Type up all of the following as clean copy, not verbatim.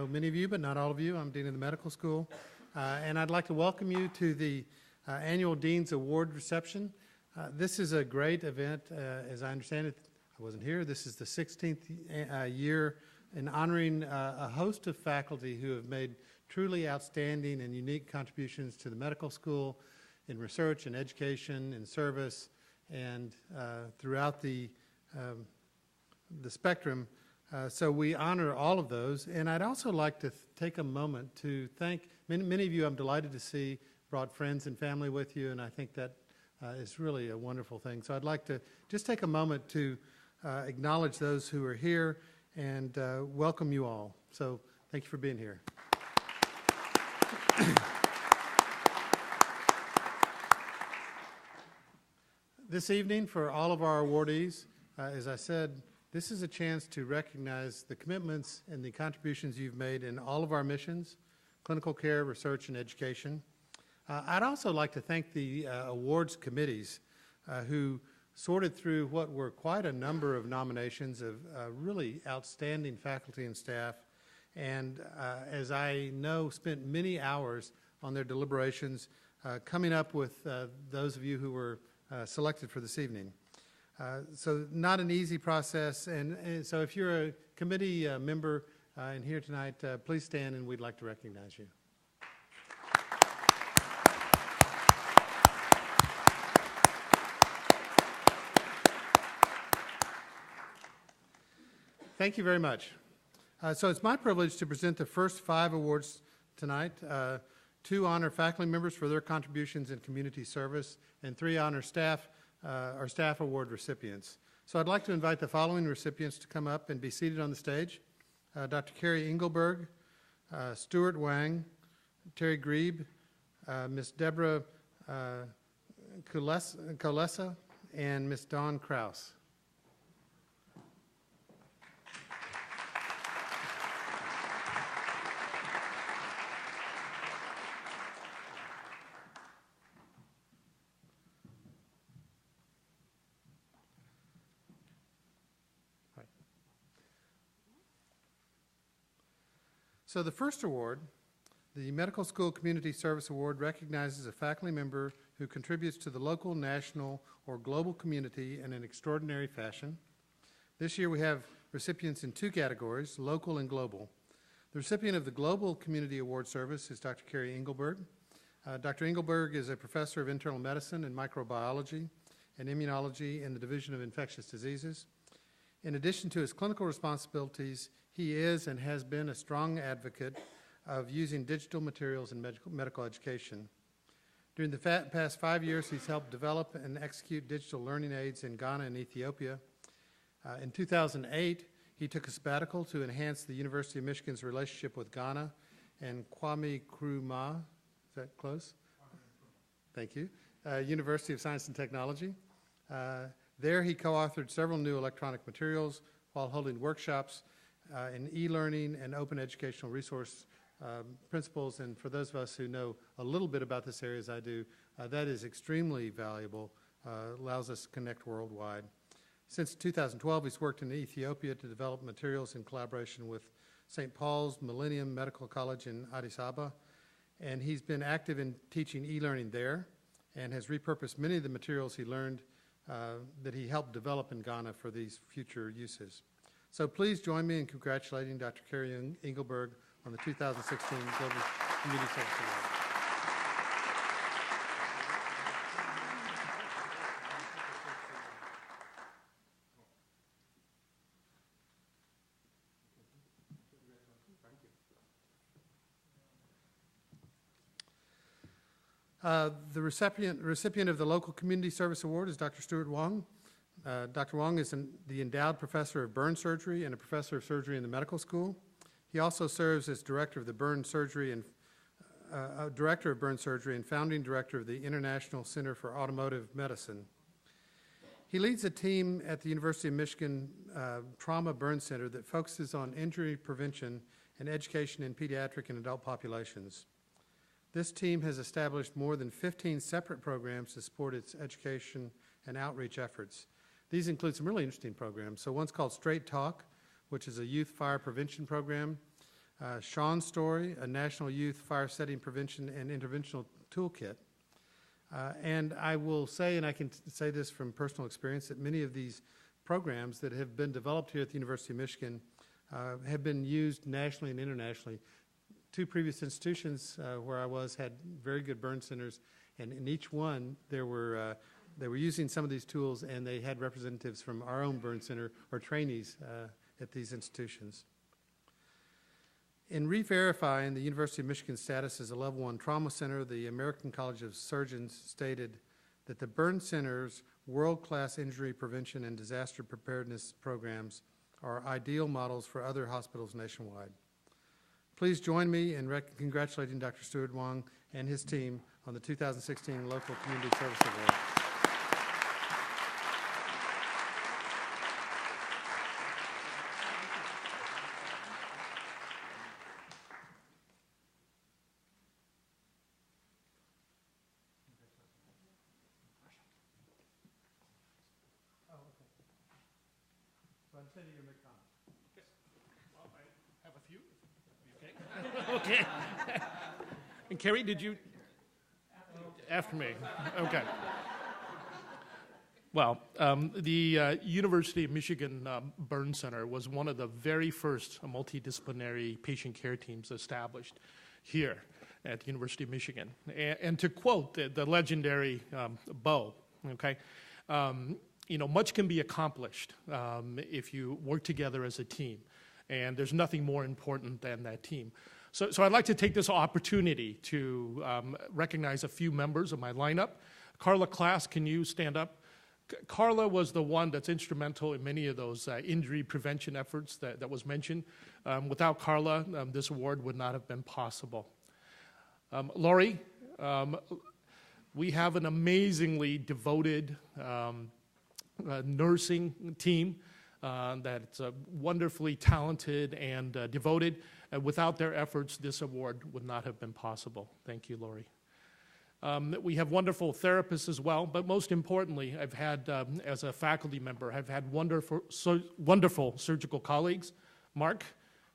many of you, but not all of you. I'm Dean of the Medical School, and I'd like to welcome you to the annual Dean's Award reception. This is a great event, as I understand it. I wasn't here. This is the 16th year in honoring a host of faculty who have made truly outstanding and unique contributions to the medical school in research and education and service and throughout the spectrum. So we honor all of those. And I'd also like to take a moment to thank many of you. I'm delighted to see brought friends and family with you, and I think that is really a wonderful thing. So I'd like to just take a moment to acknowledge those who are here and welcome you all. So thank you for being here. This evening, for all of our awardees, as I said, this is a chance to recognize the commitments and the contributions you've made in all of our missions, clinical care, research, and education. I'd also like to thank the awards committees who sorted through what were quite a number of nominations of really outstanding faculty and staff, and as I know, spent many hours on their deliberations coming up with those of you who were selected for this evening. So not an easy process, and so if you're a committee member in here tonight, please stand and we'd like to recognize you. Thank you very much. So it's my privilege to present the first 5 awards tonight. 2 honor faculty members for their contributions in community service, and 3 honor staff, our staff award recipients. So I'd like to invite the following recipients to come up and be seated on the stage. Dr. Carrie Engelberg, Stuart Wang, Terry Grebe, Ms. Deborah Kolesa, and Ms. Dawn Krause. So the first award, the Medical School Community Service Award, recognizes a faculty member who contributes to the local, national, or global community in an extraordinary fashion. This year we have recipients in 2 categories, local and global. The recipient of the Global Community Award Service is Dr. Carrie Engelberg. Dr. Engelberg is a professor of internal medicine and microbiology and immunology in the Division of Infectious Diseases. In addition to his clinical responsibilities, he is and has been a strong advocate of using digital materials in medical education. During the past 5 years, he's helped develop and execute digital learning aids in Ghana and Ethiopia. In 2008, he took a sabbatical to enhance the University of Michigan's relationship with Ghana and Kwame Nkrumah, is that close? Thank you, University of Science and Technology. There he co-authored several new electronic materials while holding workshops in e-learning and open educational resource principles. And for those of us who know a little bit about this area as I do, that is extremely valuable, allows us to connect worldwide. Since 2012, he's worked in Ethiopia to develop materials in collaboration with St. Paul's Millennium Medical College in Addis Ababa, and he's been active in teaching e-learning there and has repurposed many of the materials he learned that he helped develop in Ghana for these future uses. So please join me in congratulating Dr. Carrie Engelberg on the 2016 Global Community Service Award. The recipient of the Local Community Service Award is Dr. Stuart Wang. Dr. Wang is the endowed professor of burn surgery and a professor of surgery in the medical school. He also serves as director of the burn surgery and founding director of the International Center for Automotive Medicine. He leads a team at the University of Michigan Trauma Burn Center that focuses on injury prevention and education in pediatric and adult populations. This team has established more than 15 separate programs to support its education and outreach efforts. These include some really interesting programs. So one's called Straight Talk, which is a youth fire prevention program. Sean's story, a National Youth Fire Setting Prevention and Interventional Toolkit. And I will say, and I can say this from personal experience, that many of these programs that have been developed here at the University of Michigan have been used nationally and internationally. Two previous institutions where I was had very good burn centers, and in each one they were using some of these tools, and they had representatives from our own burn center or trainees at these institutions. In re-verifying the University of Michigan's status as a Level 1 trauma center, the American College of Surgeons stated that the burn center's world-class injury prevention and disaster preparedness programs are ideal models for other hospitals nationwide. Please join me in congratulating Dr. Stuart Wong and his team on the 2016 Local Community Service Award. Okay. And Carrie, did you? After me. Okay. Well, the University of Michigan Burn Center was one of the very first multidisciplinary patient care teams established here at the University of Michigan. And to quote the legendary Bo, okay, much can be accomplished if you work together as a team. And there's nothing more important than that team. So I'd like to take this opportunity to recognize a few members of my lineup. Carla Klass, can you stand up? Carla was the one that's instrumental in many of those injury prevention efforts that was mentioned. Without Carla, this award would not have been possible. Lori, we have an amazingly devoted nursing team that's wonderfully talented and devoted. Without their efforts, this award would not have been possible. Thank you, Lori. We have wonderful therapists as well, but most importantly, I've had, as a faculty member, I've had wonderful surgical colleagues. Mark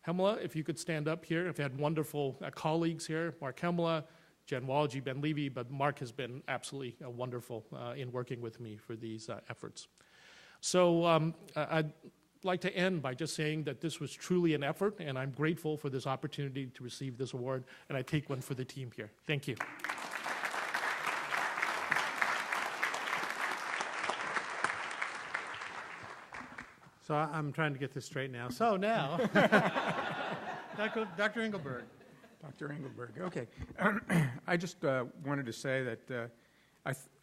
Hemela, if you could stand up here. I've had wonderful colleagues here. Mark Hemela, Jen Walgi, Ben Levy, but Mark has been absolutely wonderful in working with me for these efforts. So I'd like to end by just saying that this was truly an effort, and I'm grateful for this opportunity to receive this award, and I take one for the team here. Thank you. So I'm trying to get this straight now. So now, Dr. Engelberg. Dr. Engelberg, okay. I just wanted to say that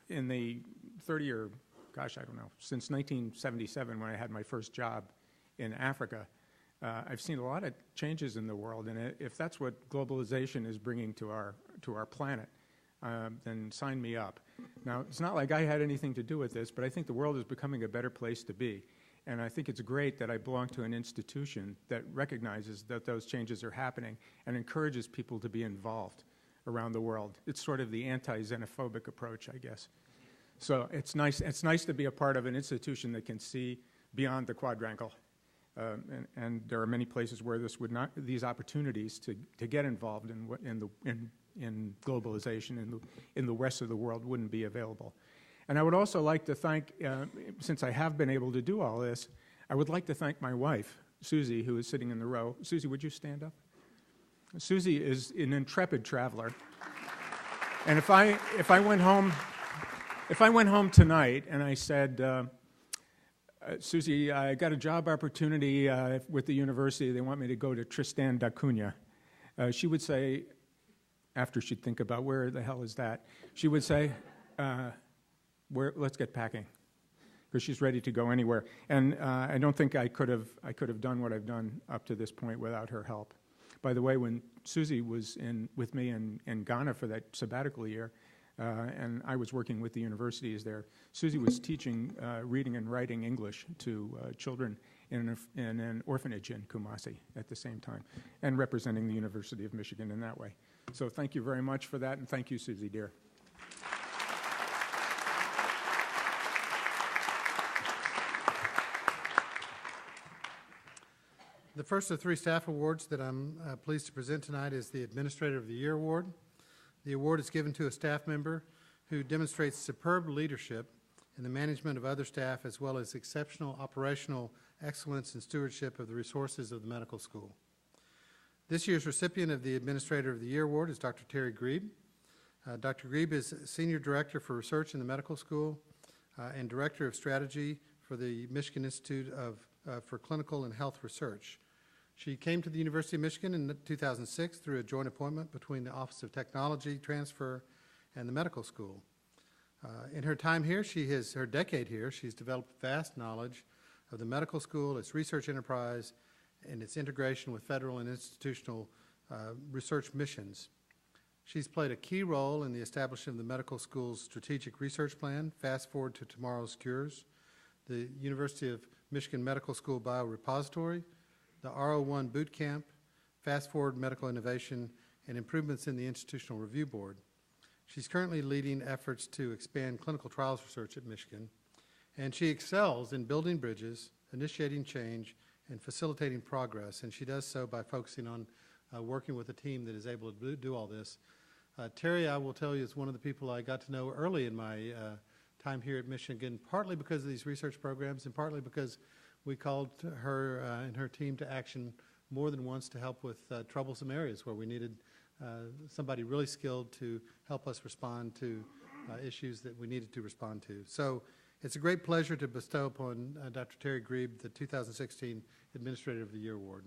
in the 30 or, gosh, I don't know, since 1977 when I had my first job in Africa, I've seen a lot of changes in the world, and if that's what globalization is bringing to our planet, then sign me up. Now, it's not like I had anything to do with this, but I think the world is becoming a better place to be. And I think it's great that I belong to an institution that recognizes that those changes are happening and encourages people to be involved around the world. It's sort of the anti-xenophobic approach, I guess. So it's nice to be a part of an institution that can see beyond the quadrangle. And there are many places where these opportunities to get involved in globalization in the rest of the world wouldn't be available. And I would also like to thank, since I have been able to do all this, I would like to thank my wife, Susie, who is sitting in the row. Susie, would you stand up? Susie is an intrepid traveler. And if I went home tonight and I said, Susie, I got a job opportunity with the university. They want me to go to Tristan da Cunha. She would say, after she'd think about where the hell is that, she would say, let's get packing, because she's ready to go anywhere. And I don't think I could have done what I've done up to this point without her help. By the way, when Susie was with me in Ghana for that sabbatical year, and I was working with the universities there, Susie was teaching reading and writing English to children in an orphanage in Kumasi at the same time, and representing the University of Michigan in that way. So thank you very much for that, and thank you, Susie, dear. The first of three staff awards that I'm pleased to present tonight is the Administrator of the Year Award. The award is given to a staff member who demonstrates superb leadership in the management of other staff, as well as exceptional operational excellence and stewardship of the resources of the medical school. This year's recipient of the Administrator of the Year Award is Dr. Terry Grebe. Dr. Grebe is Senior Director for Research in the Medical School and Director of Strategy for the Michigan Institute for Clinical and Health Research. She came to the University of Michigan in 2006 through a joint appointment between the Office of Technology Transfer and the medical school. In her time here, her decade here, she's developed vast knowledge of the medical school, its research enterprise, and its integration with federal and institutional research missions. She's played a key role in the establishment of the medical school's strategic research plan, Fast Forward to Tomorrow's Cures, the University of Michigan Medical School Biorepository, the RO1 Boot Camp, Fast Forward Medical Innovation, and improvements in the Institutional Review Board. She's currently leading efforts to expand clinical trials research at Michigan, and she excels in building bridges, initiating change, and facilitating progress, and she does so by focusing on working with a team that is able to do all this. Terry, I will tell you, is one of the people I got to know early in my time here at Michigan, partly because of these research programs and partly because we called her and her team to action more than once to help with troublesome areas where we needed somebody really skilled to help us respond to issues that we needed to respond to. So it's a great pleasure to bestow upon Dr. Terry Grebe the 2016 Administrator of the Year Award.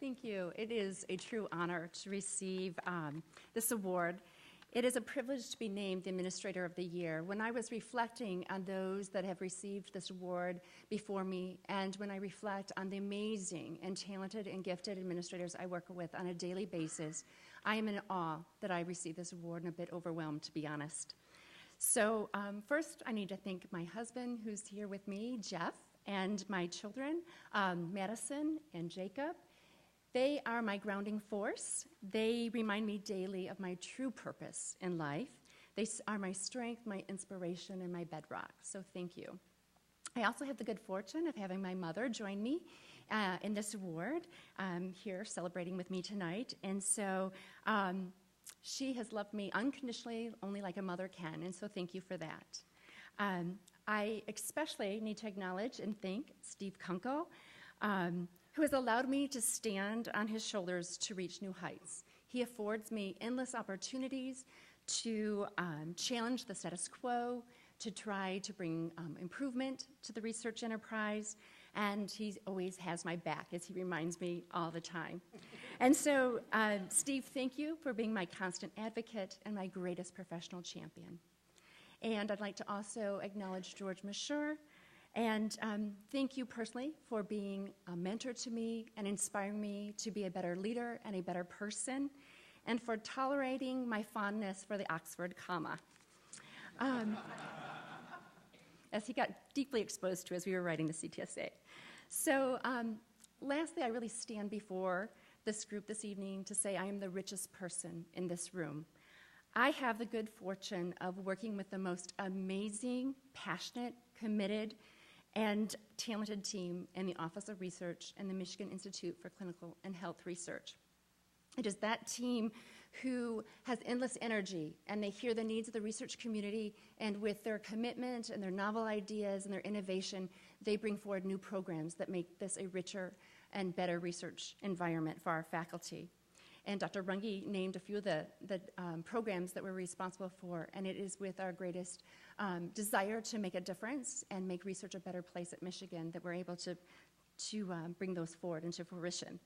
Thank you. It is a true honor to receive this award. It is a privilege to be named the Administrator of the Year. When I was reflecting on those that have received this award before me, and when I reflect on the amazing and talented and gifted administrators I work with on a daily basis, I am in awe that I received this award and a bit overwhelmed, to be honest. So first, I need to thank my husband, who's here with me, Jeff, and my children, Madison and Jacob. They are my grounding force. They remind me daily of my true purpose in life. They are my strength, my inspiration, and my bedrock, so thank you. I also have the good fortune of having my mother join me in this award here celebrating with me tonight. And so she has loved me unconditionally, only like a mother can, and so thank you for that. I especially need to acknowledge and thank Steve Kunkel, who has allowed me to stand on his shoulders to reach new heights. He affords me endless opportunities to challenge the status quo, to try to bring improvement to the research enterprise, and he always has my back, as he reminds me all the time. And so, Steve, thank you for being my constant advocate and my greatest professional champion. And I'd like to also acknowledge George Mashur, and thank you personally for being a mentor to me and inspiring me to be a better leader and a better person, and for tolerating my fondness for the Oxford comma, as he got deeply exposed to as we were writing the CTSA. So lastly, I really stand before this group this evening to say I am the richest person in this room. I have the good fortune of working with the most amazing, passionate, committed, and talented team in the Office of Research and the Michigan Institute for Clinical and Health Research. It is that team who has endless energy, and they hear the needs of the research community, and with their commitment and their novel ideas and their innovation, they bring forward new programs that make this a richer and better research environment for our faculty. And Dr. Runge named a few of the programs that we're responsible for, and it is with our greatest desire to make a difference and make research a better place at Michigan that we're able to bring those forward into fruition.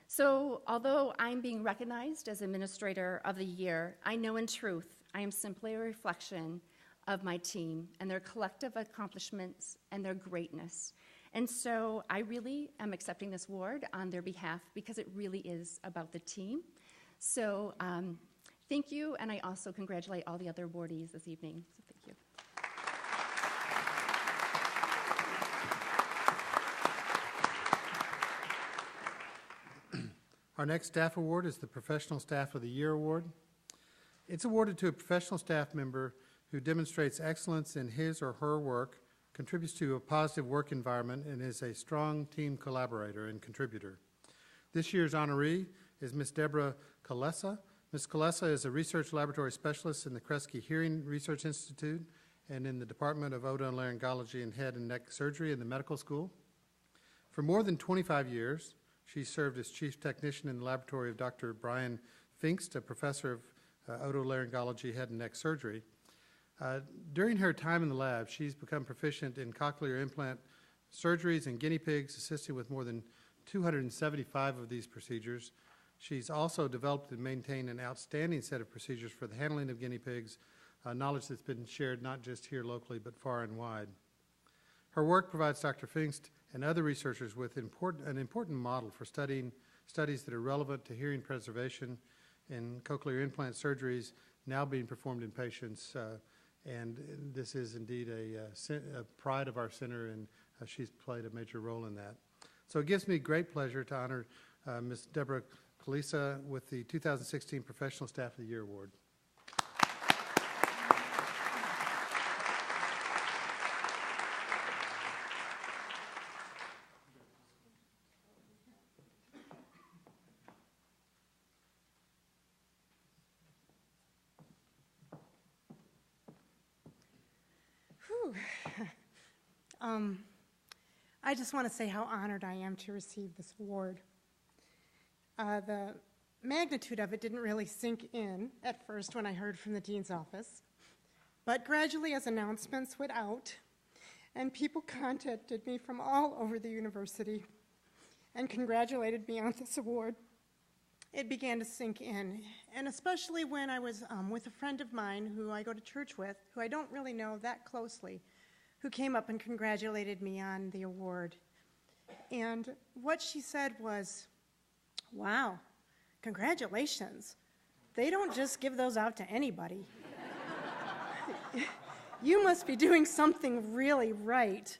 So although I'm being recognized as Administrator of the Year, I know in truth I am simply a reflection of my team and their collective accomplishments and their greatness. And so I really am accepting this award on their behalf because it really is about the team. So thank you, and I also congratulate all the other awardees this evening. So thank you. Our next staff award is the Professional Staff of the Year Award. It's awarded to a professional staff member who demonstrates excellence in his or her work, contributes to a positive work environment, and is a strong team collaborator and contributor. This year's honoree is Ms. Deborah Kalesa. Ms. Kalesa is a research laboratory specialist in the Kresge Hearing Research Institute and in the Department of Otolaryngology and Head and Neck Surgery in the medical school. For more than 25 years, she served as chief technician in the laboratory of Dr. Brian Pfingst, a professor of otolaryngology, head and neck surgery. During her time in the lab, she's become proficient in cochlear implant surgeries and guinea pigs, assisting with more than 275 of these procedures. She's also developed and maintained an outstanding set of procedures for the handling of guinea pigs, knowledge that's been shared not just here locally, but far and wide. Her work provides Dr. Pfingst and other researchers with an important model for studying studies that are relevant to hearing preservation and cochlear implant surgeries now being performed in patients. And this is indeed a pride of our center, and she's played a major role in that. So it gives me great pleasure to honor Ms. Deborah Kalesa with the 2016 Professional Staff of the Year Award. I just want to say how honored I am to receive this award. The magnitude of it didn't really sink in at first when I heard from the dean's office, but gradually as announcements went out and people contacted me from all over the university and congratulated me on this award, it began to sink in. And especially when I was with a friend of mine who I go to church with, who I don't really know that closely, who came up and congratulated me on the award. And what she said was, "Wow, congratulations. They don't just give those out to anybody. You must be doing something really right."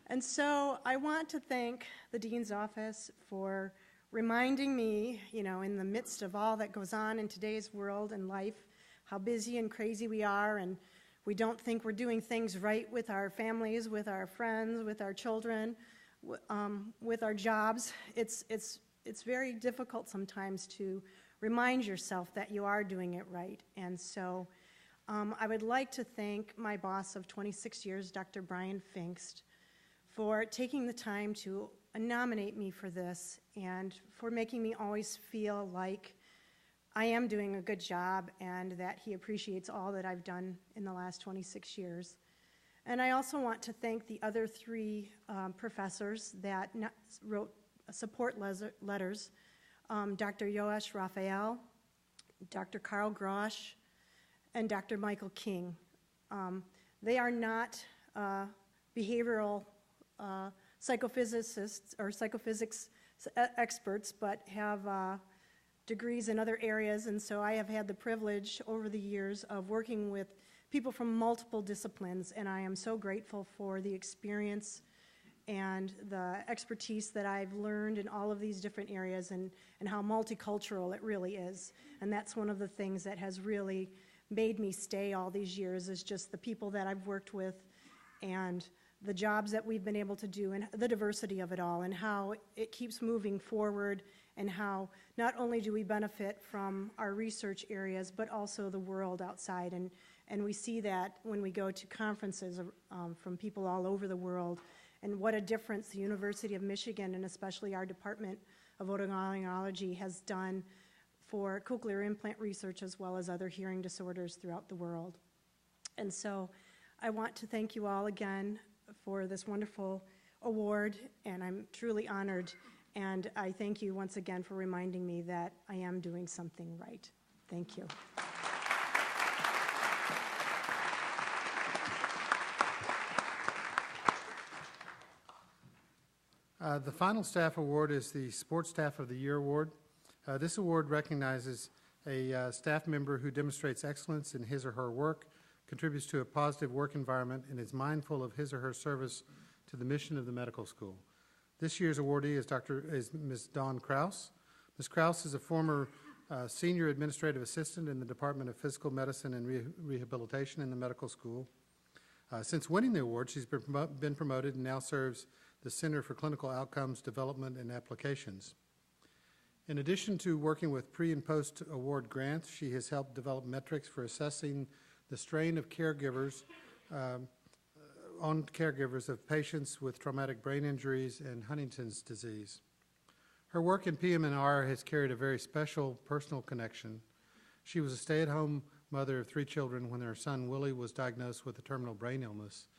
And so I want to thank the dean's office for reminding me, in the midst of all that goes on in today's world and life, how busy and crazy we are, and we don't think we're doing things right with our families, with our friends, with our children, with our jobs. It's very difficult sometimes to remind yourself that you are doing it right. And so I would like to thank my boss of 26 years, Dr. Brian Pfingst, for taking the time to nominate me for this and for making me always feel like I am doing a good job and that he appreciates all that I've done in the last 26 years. And I also want to thank the other three professors that wrote support letters, Dr. Yoash Raphael, Dr. Carl Grosh, and Dr. Michael King. They are not behavioral psychophysicists or psychophysics experts, but have degrees in other areas, and so I have had the privilege over the years of working with people from multiple disciplines, and I am so grateful for the experience and the expertise that I've learned in all of these different areas and how multicultural it really is. And that's one of the things that has really made me stay all these years, is just the people that I've worked with and the jobs that we've been able to do and the diversity of it all and how it keeps moving forward and how not only do we benefit from our research areas, but also the world outside. And we see that when we go to conferences from people all over the world, and what a difference the University of Michigan and especially our Department of Otolaryngology has done for cochlear implant research as well as other hearing disorders throughout the world. And so I want to thank you all again for this wonderful award, and I'm truly honored. And I thank you once again for reminding me that I am doing something right. Thank you. The final staff award is the Sports Staff of the Year Award. This award recognizes a staff member who demonstrates excellence in his or her work, contributes to a positive work environment, and is mindful of his or her service to the mission of the medical school. This year's awardee is Ms. Dawn Krause. Ms. Krause is a former senior administrative assistant in the Department of Physical Medicine and Rehabilitation in the medical school. Since winning the award, she's been promoted and now serves the Center for Clinical Outcomes Development and Applications. In addition to working with pre- and post-award grants, she has helped develop metrics for assessing the strain of caregivers on caregivers of patients with traumatic brain injuries and Huntington's disease. Her work in PM&R has carried a very special personal connection. She was a stay-at-home mother of 3 children when her son Willie was diagnosed with a terminal brain illness.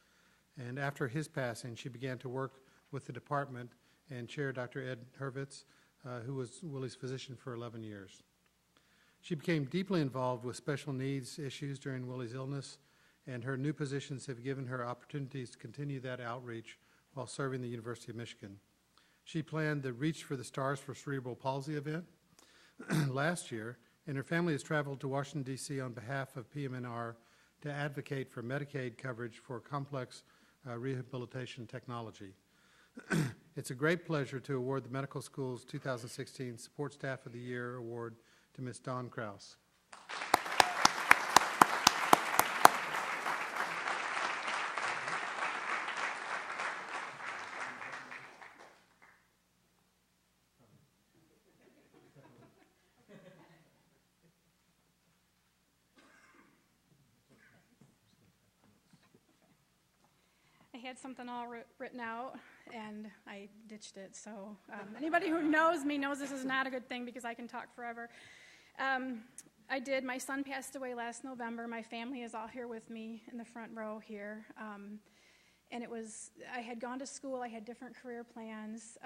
And after his passing, she began to work with the department and Chair Dr. Ed Hurwitz, who was Willie's physician for 11 years. She became deeply involved with special needs issues during Willie's illness, and her new positions have given her opportunities to continue that outreach while serving the University of Michigan. She planned the Reach for the Stars for Cerebral Palsy event last year, and her family has traveled to Washington, D.C. on behalf of PM&R to advocate for Medicaid coverage for complex rehabilitation technology. It's a great pleasure to award the Medical School's 2016 Support Staff of the Year Award to Ms. Dawn Krause. I had something all written out, and I ditched it. So anybody who knows me knows this is not a good thing because I can talk forever. I did. My son passed away last November. My family is all here with me in the front row here. And I had gone to school. I had different career plans,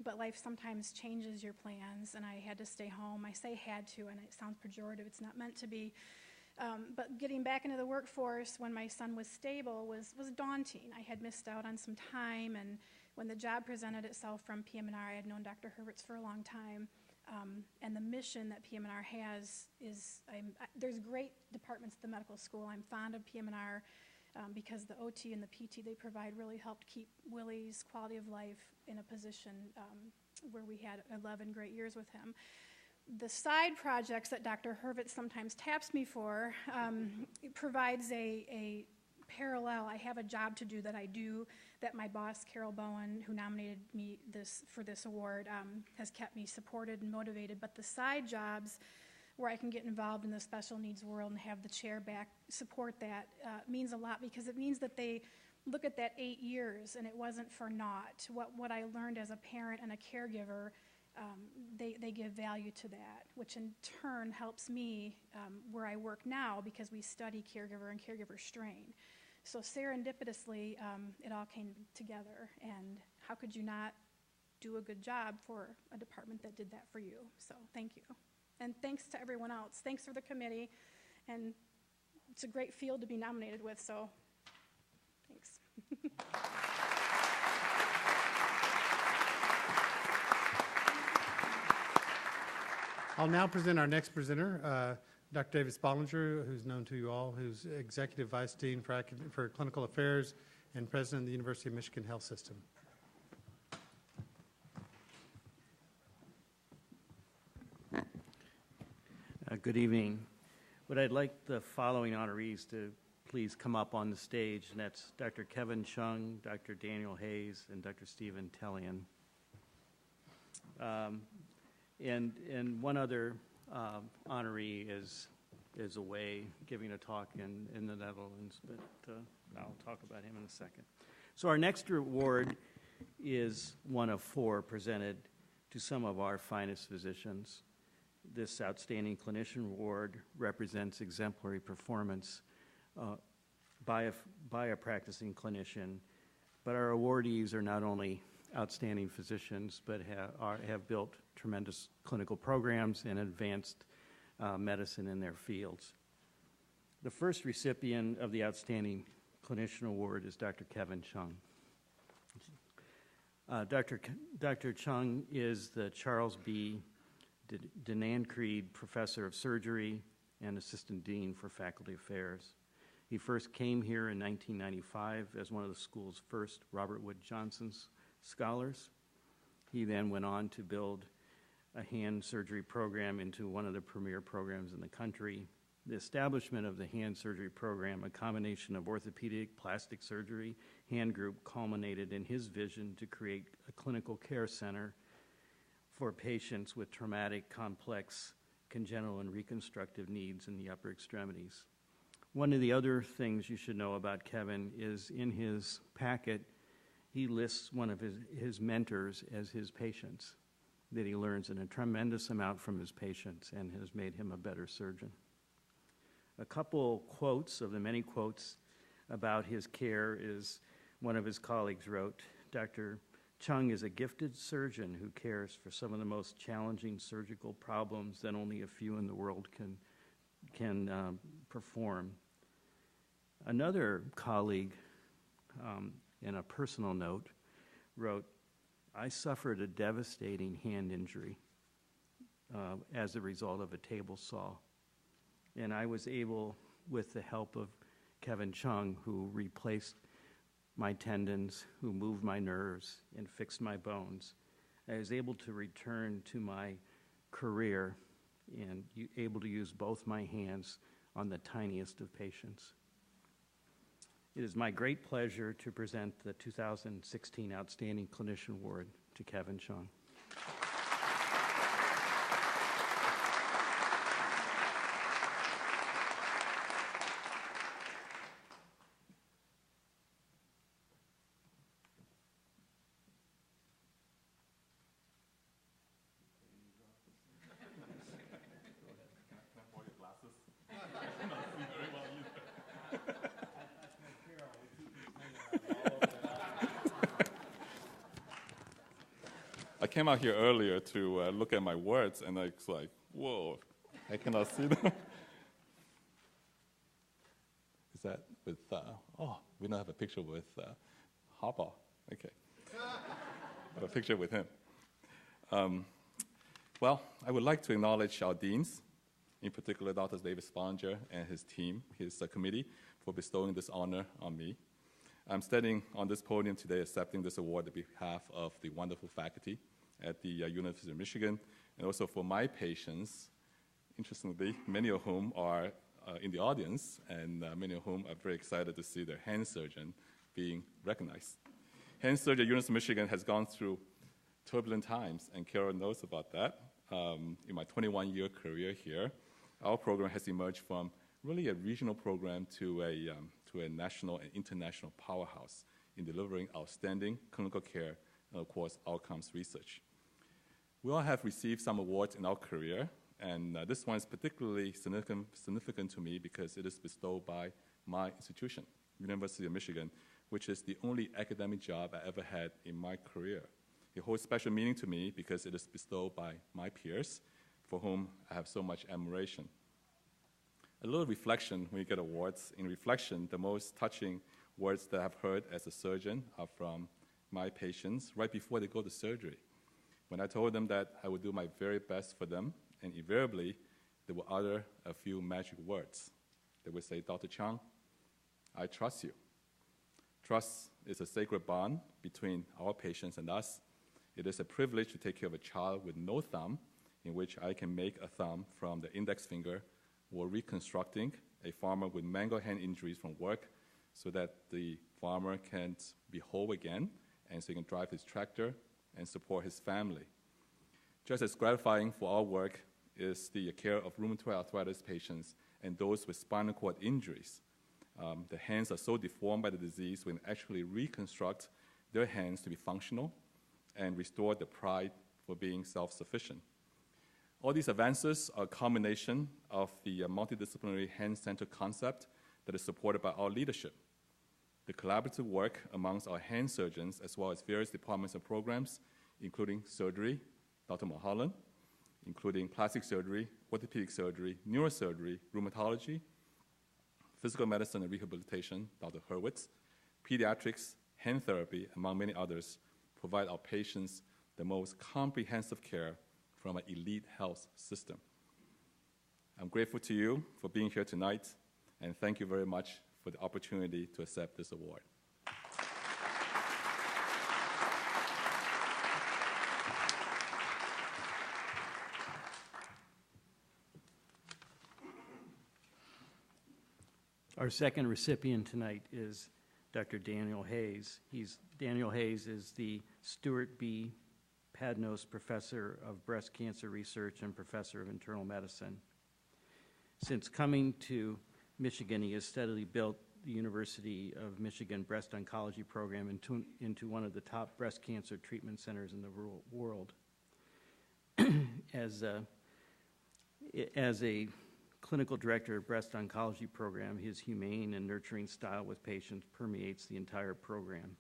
but life sometimes changes your plans, and I had to stay home. I say had to, and it sounds pejorative. It's not meant to be. But getting back into the workforce when my son was stable was daunting. I had missed out on some time, and when the job presented itself from PM&R, I had known Dr. Hurwitz for a long time. And the mission that PM&R has is, there's great departments at the medical school. I'm fond of PM&R because the OT and the PT they provide really helped keep Willie's quality of life in a position where we had 11 great years with him. The side projects that Dr. Hurwitz sometimes taps me for provides a parallel. I have a job to do that my boss, Carol Bowen, who nominated me for this award, has kept me supported and motivated. But the side jobs where I can get involved in the special needs world and have the chair back support that means a lot because it means that they look at that 8 years and it wasn't for naught. What I learned as a parent and a caregiver, they give value to that, which in turn helps me where I work now because we study caregiver and caregiver strain. So serendipitously, it all came together, and how could you not do a good job for a department that did that for you? So thank you. And thanks to everyone else. Thanks for the committee, and it's a great field to be nominated with, so thanks. I'll now present our next presenter, Dr. David Spollinger, who's known to you all, who's Executive Vice Dean for Clinical Affairs and President of the University of Michigan Health System. Good evening. Would I like the following honorees to please come up on the stage, and that's Dr. Kevin Chung, Dr. Daniel Hayes, and Dr. Stephen Tellian. And one other honoree is away giving a talk in the Netherlands, but I'll talk about him in a second. So our next award is one of 4 presented to some of our finest physicians. This Outstanding Clinician Award represents exemplary performance by a practicing clinician, but our awardees are not only outstanding physicians, but have built tremendous clinical programs and advanced medicine in their fields. The first recipient of the Outstanding Clinician Award is Dr. Kevin Chung. Dr. Chung is the Charles B. Denancreed Professor of Surgery and Assistant Dean for Faculty Affairs. He first came here in 1995 as one of the school's first Robert Wood Johnson's scholars. He then went on to build a hand surgery program into one of the premier programs in the country. The establishment of the hand surgery program, a combination of orthopedic, plastic surgery, hand group, culminated in his vision to create a clinical care center for patients with traumatic, complex, congenital, and reconstructive needs in the upper extremities. One of the other things you should know about Kevin is in his packet, he lists one of his mentors as his patients, that he learns a tremendous amount from his patients and has made him a better surgeon. A couple quotes of the many quotes about his care is one of his colleagues wrote, Dr. Chung is a gifted surgeon who cares for some of the most challenging surgical problems that only a few in the world can perform. Another colleague, in a personal note, wrote, I suffered a devastating hand injury as a result of a table saw. And I was able, with the help of Kevin Chung, who replaced my tendons, who moved my nerves and fixed my bones, I was able to return to my career and able to use both my hands on the tiniest of patients. It is my great pleasure to present the 2016 Outstanding Clinician Award to Kevin Chung. I came out here earlier to look at my words, and I was like, whoa, I cannot see them. Is that with, we don't have a picture with Harbaugh. Okay. I have a picture with him. Well, I would like to acknowledge our deans, in particular Dr. David Sponger and his team, his committee, for bestowing this honor on me. I'm standing on this podium today accepting this award on behalf of the wonderful faculty at the University of Michigan, and also for my patients, interestingly, many of whom are in the audience, and many of whom are very excited to see their hand surgeon being recognized. Hand surgery at University of Michigan has gone through turbulent times, and Carol knows about that. In my 21-year career here, our program has emerged from really a regional program to a national and international powerhouse in delivering outstanding clinical care and, of course, outcomes research. We all have received some awards in our career, and this one is particularly significant to me because it is bestowed by my institution, University of Michigan, which is the only academic job I ever had in my career. It holds special meaning to me because it is bestowed by my peers, for whom I have so much admiration. A little reflection when you get awards. In reflection, the most touching words that I've heard as a surgeon are from my patients right before they go to surgery. When I told them that I would do my very best for them, and invariably, they would utter a few magic words. They would say, Dr. Chung, I trust you. Trust is a sacred bond between our patients and us. It is a privilege to take care of a child with no thumb, in which I can make a thumb from the index finger, or reconstructing a farmer with mangled hand injuries from work so that the farmer can be whole again and so he can drive his tractor and support his family. Just as gratifying for our work is the care of rheumatoid arthritis patients and those with spinal cord injuries. The hands are so deformed by the disease, we can actually reconstruct their hands to be functional and restore the pride for being self-sufficient. All these advances are a combination of the multidisciplinary hand-centered concept that is supported by our leadership. The collaborative work amongst our hand surgeons, as well as various departments and programs, including surgery, Dr. Mulholland, including plastic surgery, orthopedic surgery, neurosurgery, rheumatology, physical medicine and rehabilitation, Dr. Hurwitz, pediatrics, hand therapy, among many others, provide our patients the most comprehensive care from an elite health system. I'm grateful to you for being here tonight, and thank you very much for the opportunity to accept this award. Our second recipient tonight is Dr. Daniel Hayes. Daniel Hayes is the Stuart B. Padnos Professor of Breast Cancer Research and Professor of Internal Medicine. Since coming to Michigan, he has steadily built the University of Michigan Breast Oncology Program into one of the top breast cancer treatment centers in the world. As a clinical director of breast oncology program, his humane and nurturing style with patients permeates the entire program.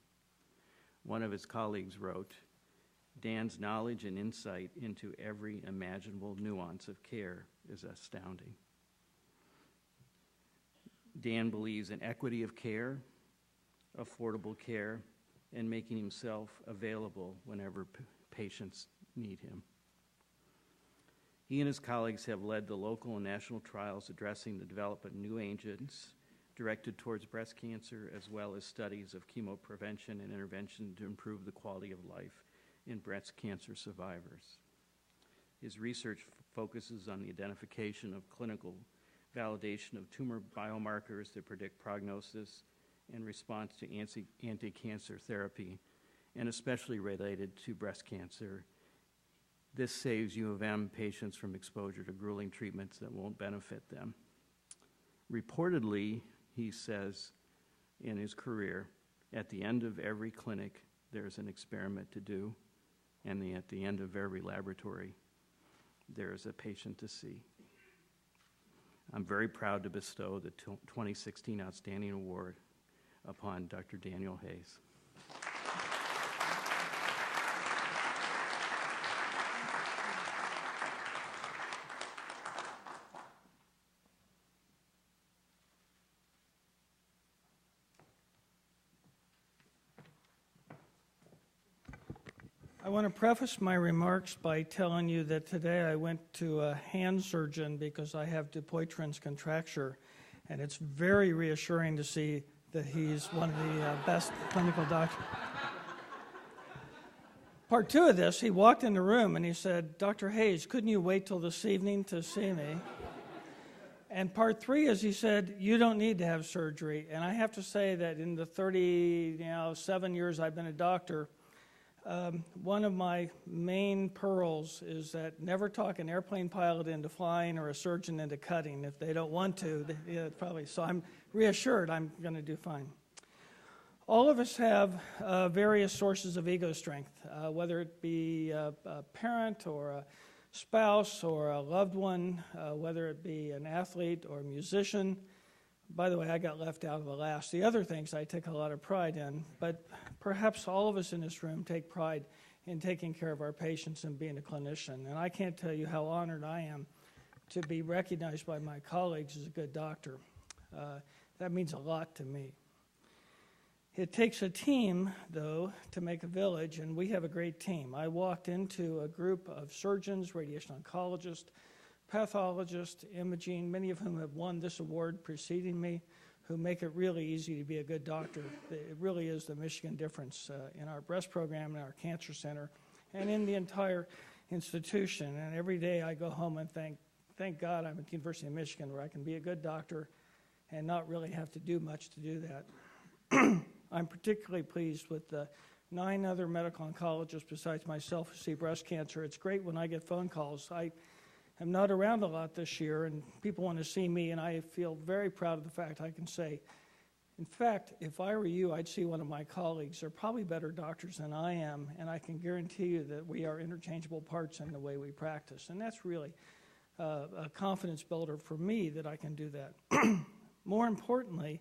One of his colleagues wrote, "Dan's knowledge and insight into every imaginable nuance of care is astounding." Dan believes in equity of care, affordable care, and making himself available whenever patients need him. He and his colleagues have led the local and national trials addressing the development of new agents directed towards breast cancer, as well as studies of chemoprevention and intervention to improve the quality of life in breast cancer survivors. His research focuses on the identification of clinical validation of tumor biomarkers that predict prognosis and response to anti-cancer therapy, and especially related to breast cancer. This saves U of M patients from exposure to grueling treatments that won't benefit them. Reportedly, he says in his career, at the end of every clinic, there's an experiment to do, and at the end of every laboratory, there's a patient to see. I'm very proud to bestow the 2016 Outstanding Award upon Dr. Daniel Hayes. I want to preface my remarks by telling you that today I went to a hand surgeon because I have Dupuytren's contracture, and it's very reassuring to see that he's one of the best clinical doctors. Part two of this, he walked in the room and he said, "Dr. Hayes, couldn't you wait till this evening to see me?" And part three is he said, "You don't need to have surgery." And I have to say that in the 37 years I've been a doctor, one of my main pearls is that never talk an airplane pilot into flying or a surgeon into cutting. If they don't want to, probably. So I'm reassured I'm going to do fine. All of us have various sources of ego strength, whether it be a parent or a spouse or a loved one, whether it be an athlete or a musician. By the way, I got left out of the last. The other things I take a lot of pride in, but perhaps all of us in this room take pride in taking care of our patients and being a clinician. And I can't tell you how honored I am to be recognized by my colleagues as a good doctor. That means a lot to me. It takes a team, though, to make a village, and we have a great team. I walked into a group of surgeons, radiation oncologists, pathologists, imaging, many of whom have won this award preceding me, who make it really easy to be a good doctor. It really is the Michigan difference in our breast program, in our cancer center, and in the entire institution. And every day I go home and thank God I'm at the University of Michigan, where I can be a good doctor and not really have to do much to do that. I'm particularly pleased with the 9 other medical oncologists besides myself who see breast cancer. It's great when I get phone calls. I'm not around a lot this year, and people want to see me, and I feel very proud of the fact I can say, in fact, if I were you, I'd see one of my colleagues. They're probably better doctors than I am, and I can guarantee you that we are interchangeable parts in the way we practice. And that's really a confidence builder for me that I can do that. More importantly,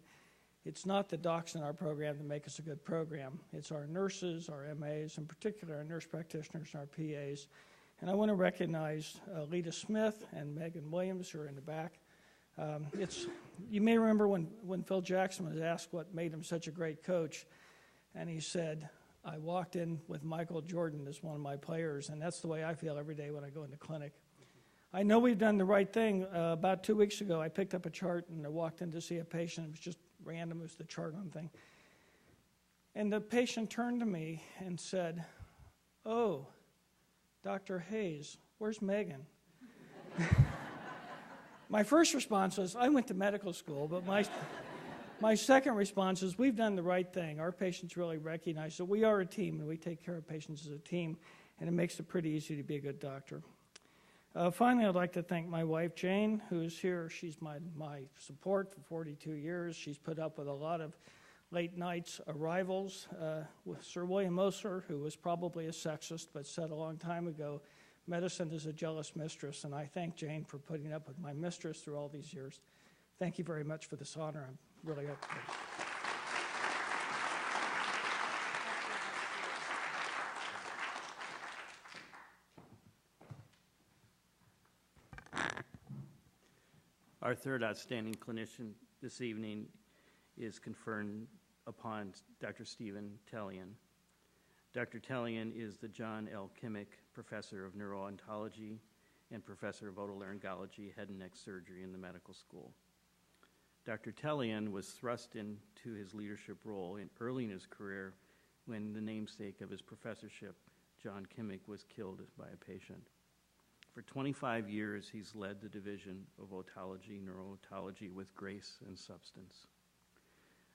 it's not the docs in our program that make us a good program. It's our nurses, our MAs, in particular our nurse practitioners and our PAs. And I want to recognize Lita Smith and Megan Williams, who are in the back. You may remember when Phil Jackson was asked what made him such a great coach, and he said, "I walked in with Michael Jordan as one of my players," and that's the way I feel every day when I go into clinic. I know we've done the right thing. About 2 weeks ago, I picked up a chart and I walked in to see a patient. It was just random. It was the chart on thing. And the patient turned to me and said, "Oh, Dr. Hayes, where's Megan?" My first response was, I went to medical school, but My second response is we've done the right thing. Our patients really recognize that we are a team and we take care of patients as a team, and it makes it pretty easy to be a good doctor. Finally, I'd like to thank my wife, Jane, who's here. She's my support for 42 years. She's put up with a lot of late nights arrivals with Sir William Moser, who was probably a sexist but said a long time ago, medicine is a jealous mistress, and I thank Jane for putting up with my mistress through all these years. Thank you very much for this honor. I'm really up to this. Our third outstanding clinician this evening is conferred upon Dr. Stephen Telian. Dr. Telian is the John L. Kimmick Professor of Neuro-Oncology and Professor of Otolaryngology, Head and Neck Surgery in the medical school. Dr. Telian was thrust into his leadership role early in his career when the namesake of his professorship, John Kimmick, was killed by a patient. For 25 years, he's led the division of otology, neuro-otology with grace and substance.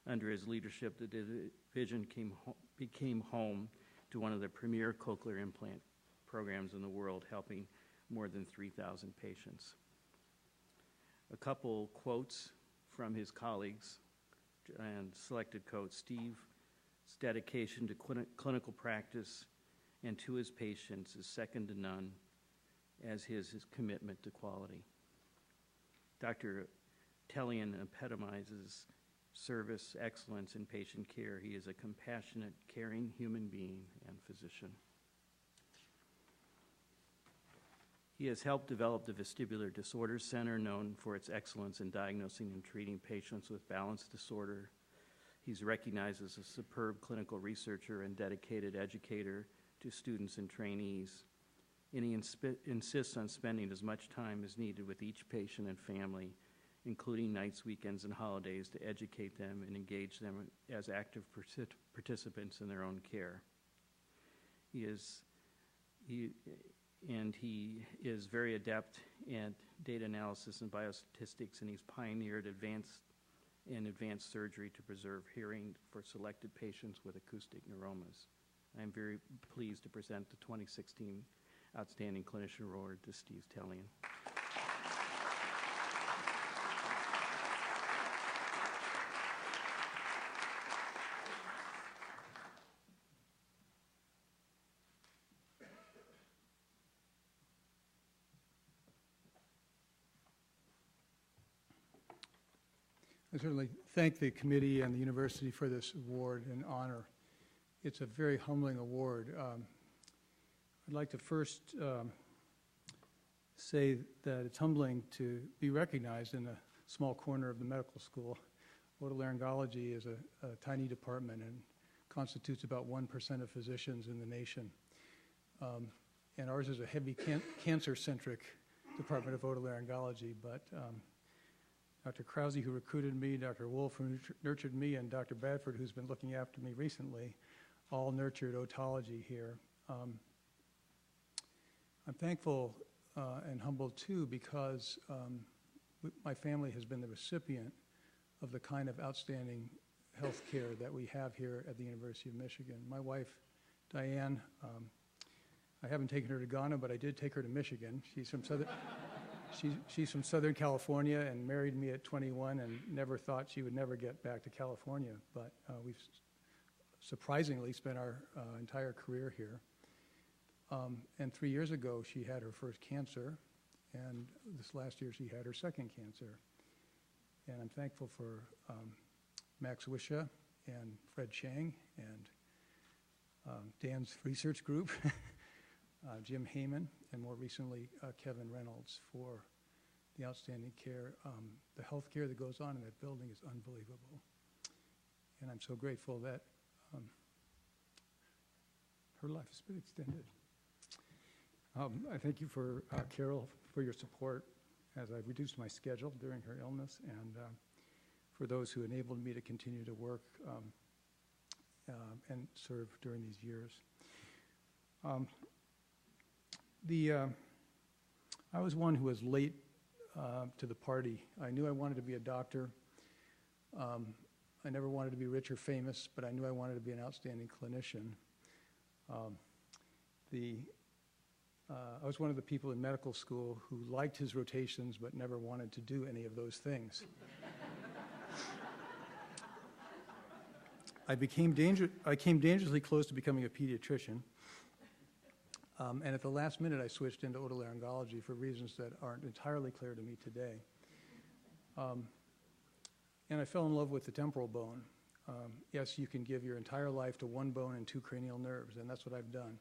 Under his leadership, the division became home to one of the premier cochlear implant programs in the world, helping more than 3,000 patients. A couple quotes from his colleagues and selected quotes. Steve's dedication to clinical practice and to his patients is second to none, as his commitment to quality. Dr. Telian epitomizes service, excellence, and patient care. He is a compassionate, caring human being and physician. He has helped develop the Vestibular Disorders Center, known for its excellence in diagnosing and treating patients with balance disorder. He's recognized as a superb clinical researcher and dedicated educator to students and trainees. And he insists on spending as much time as needed with each patient and family, including nights, weekends, and holidays, to educate them and engage them as active participants in their own care. He is very adept at data analysis and biostatistics, and he's pioneered advanced surgery to preserve hearing for selected patients with acoustic neuromas. I'm very pleased to present the 2016 Outstanding Clinician Award to Steve Telian. I certainly thank the committee and the university for this award and honor. It's a very humbling award. I'd like to first say that it's humbling to be recognized in a small corner of the medical school. Otolaryngology is a tiny department and constitutes about 1% of physicians in the nation. And ours is a heavy cancer-centric department of otolaryngology, but Dr. Krause, who recruited me, Dr. Wolf, who nurtured me, and Dr. Bradford, who's been looking after me recently, all nurtured otology here. I'm thankful and humbled too because my family has been the recipient of the kind of outstanding health care that we have here at the University of Michigan. My wife, Diane, I haven't taken her to Ghana, but I did take her to Michigan. She's from Southern California and married me at 21 and never thought she would never get back to California, but we've surprisingly spent our entire career here. And 3 years ago, she had her first cancer, and this last year she had her second cancer. And I'm thankful for Max Wisha and Fred Chang and Dan's research group, Jim Heyman, and more recently Kevin Reynolds for the outstanding care. The health care that goes on in that building is unbelievable. And I'm so grateful that her life has been extended. I thank you for Carol for your support as I reduced my schedule during her illness, and for those who enabled me to continue to work and serve during these years. I was one who was late to the party. I knew I wanted to be a doctor. I never wanted to be rich or famous, but I knew I wanted to be an outstanding clinician. I was one of the people in medical school who liked his rotations but never wanted to do any of those things. I came dangerously close to becoming a pediatrician, and at the last minute I switched into otolaryngology for reasons that aren't entirely clear to me today. And I fell in love with the temporal bone. Yes, you can give your entire life to one bone and two cranial nerves, and that's what I've done.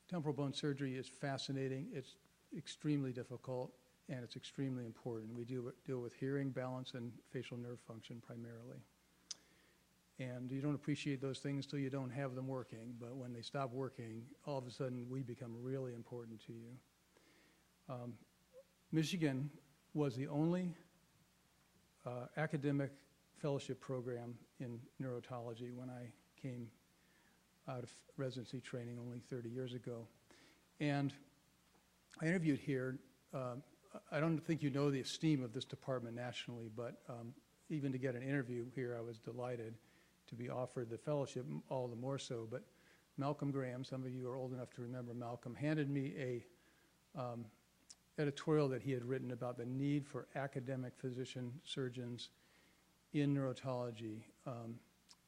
Temporal bone surgery is fascinating, it's extremely difficult, and it's extremely important. We deal with hearing, balance, and facial nerve function primarily. And you don't appreciate those things till you don't have them working, but when they stop working, all of a sudden we become really important to you. Michigan was the only academic fellowship program in neurotology when I came out of residency training only 30 years ago. And I interviewed here. I don't think you know the esteem of this department nationally, but even to get an interview here, I was delighted to be offered the fellowship, all the more so. But Malcolm Graham, some of you are old enough to remember Malcolm, handed me a editorial that he had written about the need for academic physician surgeons in neurotology,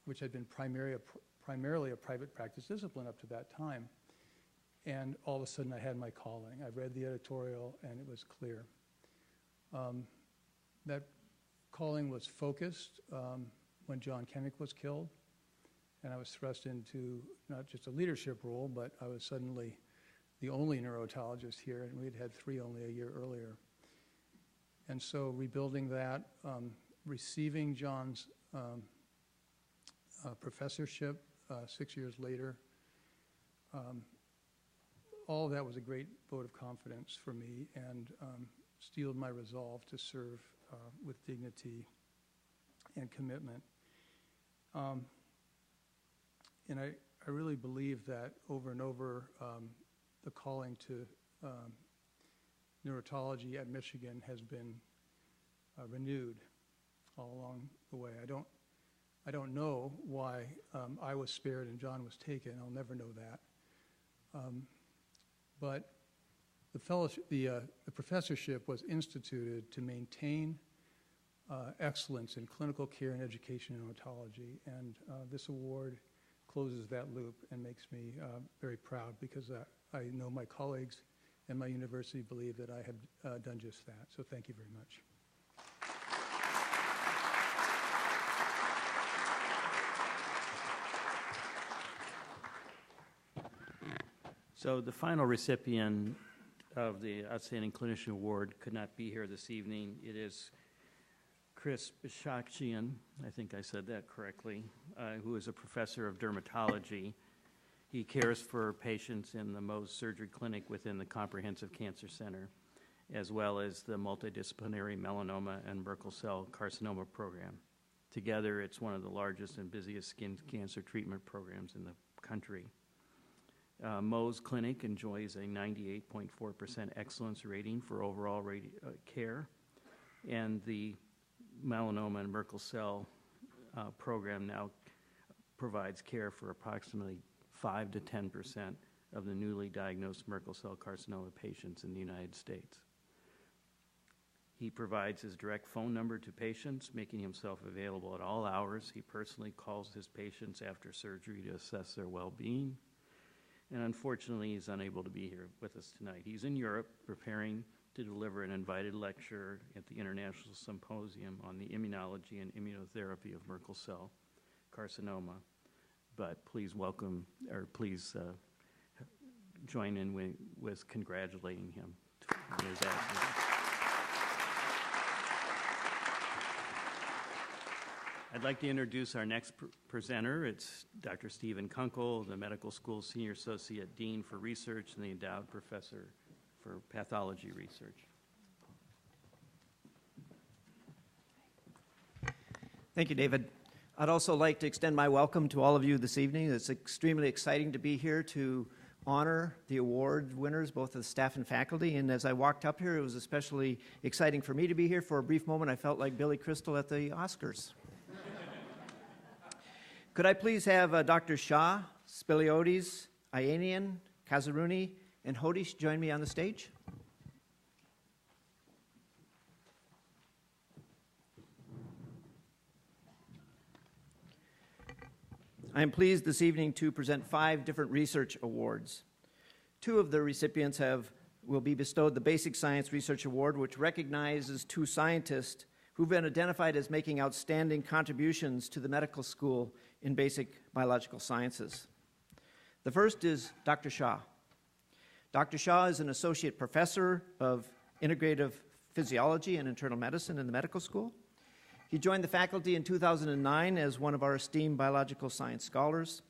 which had been primarily a private practice discipline up to that time. And all of a sudden I had my calling. I read the editorial and it was clear. That calling was focused when John Kennick was killed, and I was thrust into not just a leadership role, but I was suddenly the only neurotologist here, and we'd had 3 only a year earlier. And so rebuilding that, receiving John's professorship 6 years later, all of that was a great vote of confidence for me and steeled my resolve to serve with dignity and commitment. And I really believe that over and over, the calling to neurotology at Michigan has been renewed all along the way. I don't know why I was spared and John was taken. I'll never know that. But the fellowship, the professorship was instituted to maintain excellence in clinical care and education in neurotology, and this award closes that loop and makes me very proud because I know my colleagues and my university believe that I have done just that. So thank you very much. So the final recipient of the Outstanding Clinician Award could not be here this evening. It is Crispus, I think I said that correctly, who is a professor of dermatology. He cares for patients in the Mohs Surgery Clinic within the Comprehensive Cancer Center, as well as the multidisciplinary melanoma and Merkel cell carcinoma program. Together, it's one of the largest and busiest skin cancer treatment programs in the country. Mohs Clinic enjoys a 98.4% excellence rating for overall care, and the melanoma and Merkel cell program now provides care for approximately 5 to 10% of the newly diagnosed Merkel cell carcinoma patients in the United States. He provides his direct phone number to patients, making himself available at all hours. He personally calls his patients after surgery to assess their well-being. And unfortunately, he's unable to be here with us tonight. He's in Europe preparing to deliver an invited lecture at the International Symposium on the Immunology and Immunotherapy of Merkel cell carcinoma. But please welcome, or please join in with congratulating him on his accident. I'd like to introduce our next presenter. It's Dr. Stephen Kunkel, the Medical School Senior Associate Dean for Research and the Endowed Professor for Pathology Research. Thank you, David. I'd also like to extend my welcome to all of you this evening. It's extremely exciting to be here to honor the award winners, both of the staff and faculty. And as I walked up here, it was especially exciting for me to be here. For a brief moment, I felt like Billy Crystal at the Oscars. Could I please have Dr. Shah, Spilly, Aenean, Kaiser, and Hodish join me on the stage? I am pleased this evening to present 5 different research awards. 2 of the recipients will be bestowed the Basic Science Research Award, which recognizes 2 scientists who've been identified as making outstanding contributions to the medical school in basic biological sciences. The first is Dr. Shah. Dr. Shah is an associate professor of integrative physiology and internal medicine in the medical school. He joined the faculty in 2009 as one of our esteemed biological science scholars,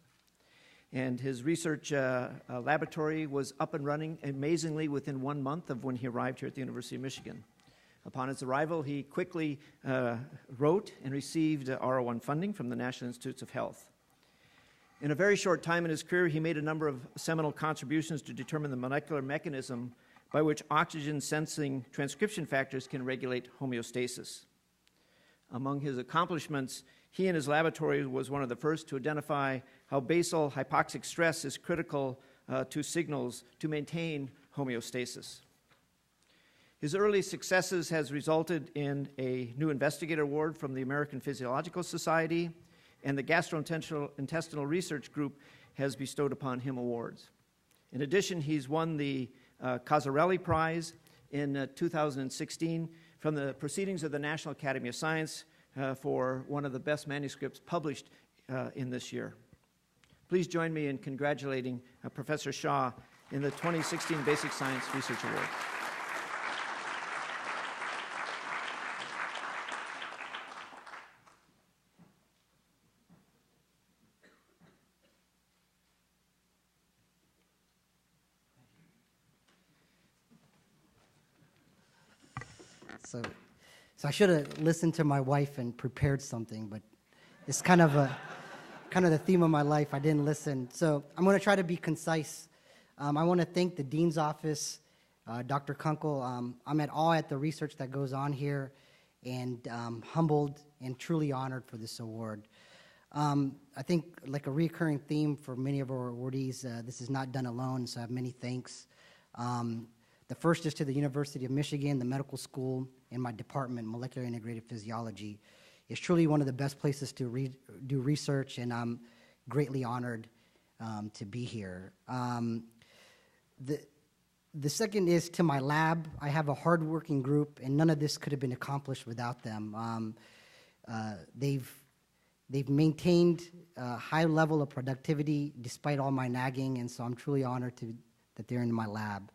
and his research laboratory was up and running amazingly within 1 month of when he arrived here at the University of Michigan. Upon his arrival, he quickly wrote and received R01 funding from the National Institutes of Health. In a very short time in his career, he made a number of seminal contributions to determine the molecular mechanism by which oxygen-sensing transcription factors can regulate homeostasis. Among his accomplishments, he and his laboratory was one of the first to identify how basal hypoxic stress is critical to signals to maintain homeostasis. His early successes has resulted in a new investigator award from the American Physiological Society, and the Gastrointestinal Research Group has bestowed upon him awards. In addition, he's won the Kaiser Prize in 2016 from the Proceedings of the National Academy of Science for one of the best manuscripts published in this year. Please join me in congratulating Professor Shah in the 2016 Basic Science Research Award. So I should have listened to my wife and prepared something, but it's kind of the theme of my life. I didn't listen. So I'm going to try to be concise. I want to thank the Dean's Office, Dr. Kunkel. I'm at awe at the research that goes on here, and humbled and truly honored for this award. I think like a recurring theme for many of our awardees, this is not done alone, so I have many thanks. The first is to the University of Michigan, the medical school, and my department, Molecular Integrated Physiology. It's truly one of the best places to do research, and I'm greatly honored to be here. The second is to my lab. I have a hardworking group, and none of this could have been accomplished without them. They've maintained a high level of productivity despite all my nagging, and so I'm truly honored that they're in my lab.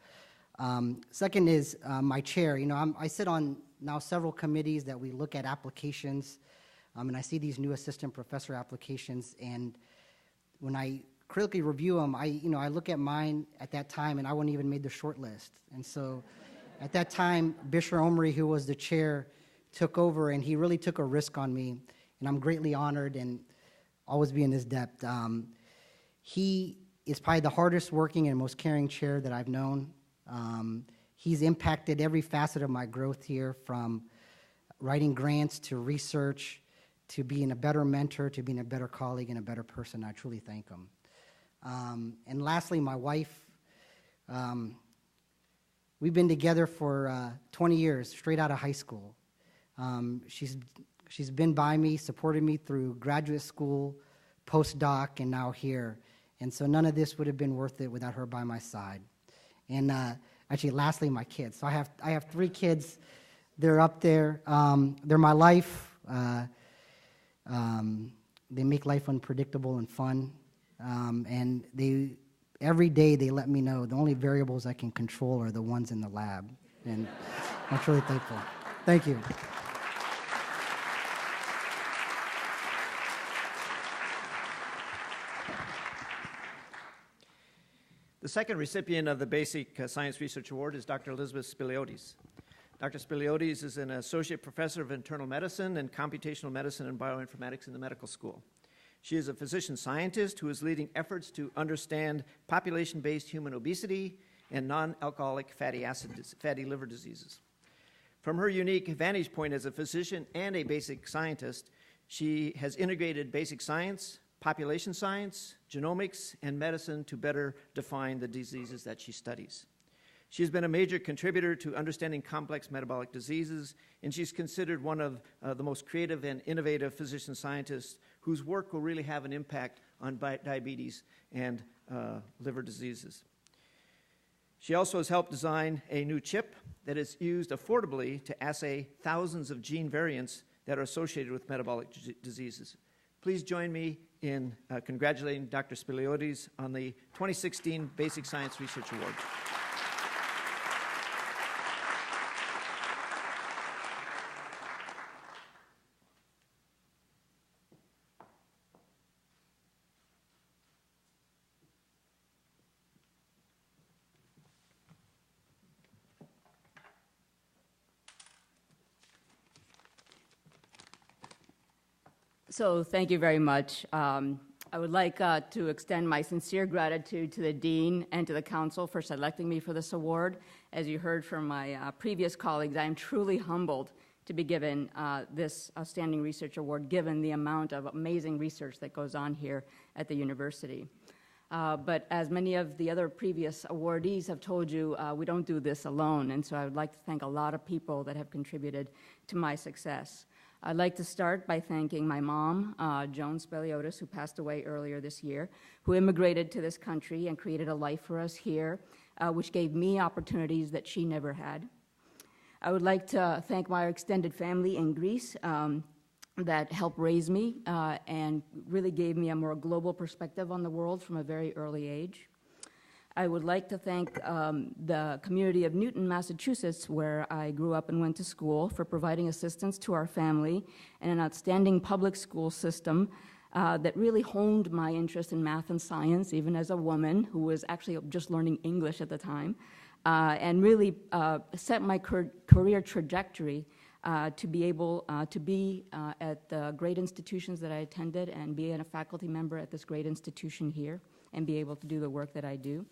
Second is my chair. You know, I sit on now several committees that we look at applications, and I see these new assistant professor applications, and when I critically review them, I look at mine at that time, and I wasn't even made the short list. And so at that time, Bishar Omri, who was the chair, took over, and he really took a risk on me, and I'm greatly honored and always be in his depth. He is probably the hardest working and most caring chair that I've known. He's impacted every facet of my growth here, from writing grants to research to being a better mentor to being a better colleague and a better person. I truly thank him. And lastly, my wife. We've been together for 20 years, straight out of high school. She's been by me, supported me through graduate school, postdoc, and now here. And so none of this would have been worth it without her by my side. And actually, lastly, my kids. So I have 3 kids. They're up there. They're my life. They make life unpredictable and fun. And every day they let me know the only variables I can control are the ones in the lab. And I'm truly thankful. Thank you. The second recipient of the Basic Science Research Award is Dr. Elizabeth Spilly. Dr. Spilly is an associate professor of internal medicine and computational medicine and bioinformatics in the medical school. She is a physician scientist who is leading efforts to understand population-based human obesity and non-alcoholic fatty liver diseases. From her unique vantage point as a physician and a basic scientist, she has integrated basic science, population science, genomics, and medicine to better define the diseases that she studies. She's been a major contributor to understanding complex metabolic diseases, and she's considered one of the most creative and innovative physician scientists whose work will really have an impact on diabetes and liver diseases. She also has helped design a new chip that is used affordably to assay thousands of gene variants that are associated with metabolic diseases. Please join me in congratulating Dr. Spilly on the 2016 Basic Science Research Award. So thank you very much. I would like to extend my sincere gratitude to the Dean and to the Council for selecting me for this award. As you heard from my previous colleagues, I am truly humbled to be given this Outstanding Research Award, given the amount of amazing research that goes on here at the university. But as many of the other previous awardees have told you, we don't do this alone, and so I would like to thank a lot of people that have contributed to my success. I'd like to start by thanking my mom, Joan Spilly, who passed away earlier this year, who immigrated to this country and created a life for us here, which gave me opportunities that she never had. I would like to thank my extended family in Greece that helped raise me and really gave me a more global perspective on the world from a very early age. I would like to thank the community of Newton, Massachusetts, where I grew up and went to school, for providing assistance to our family and an outstanding public school system that really honed my interest in math and science, even as a woman who was actually just learning English at the time, and really set my career trajectory to be able to be at the great institutions that I attended and be a faculty member at this great institution here and be able to do the work that I do.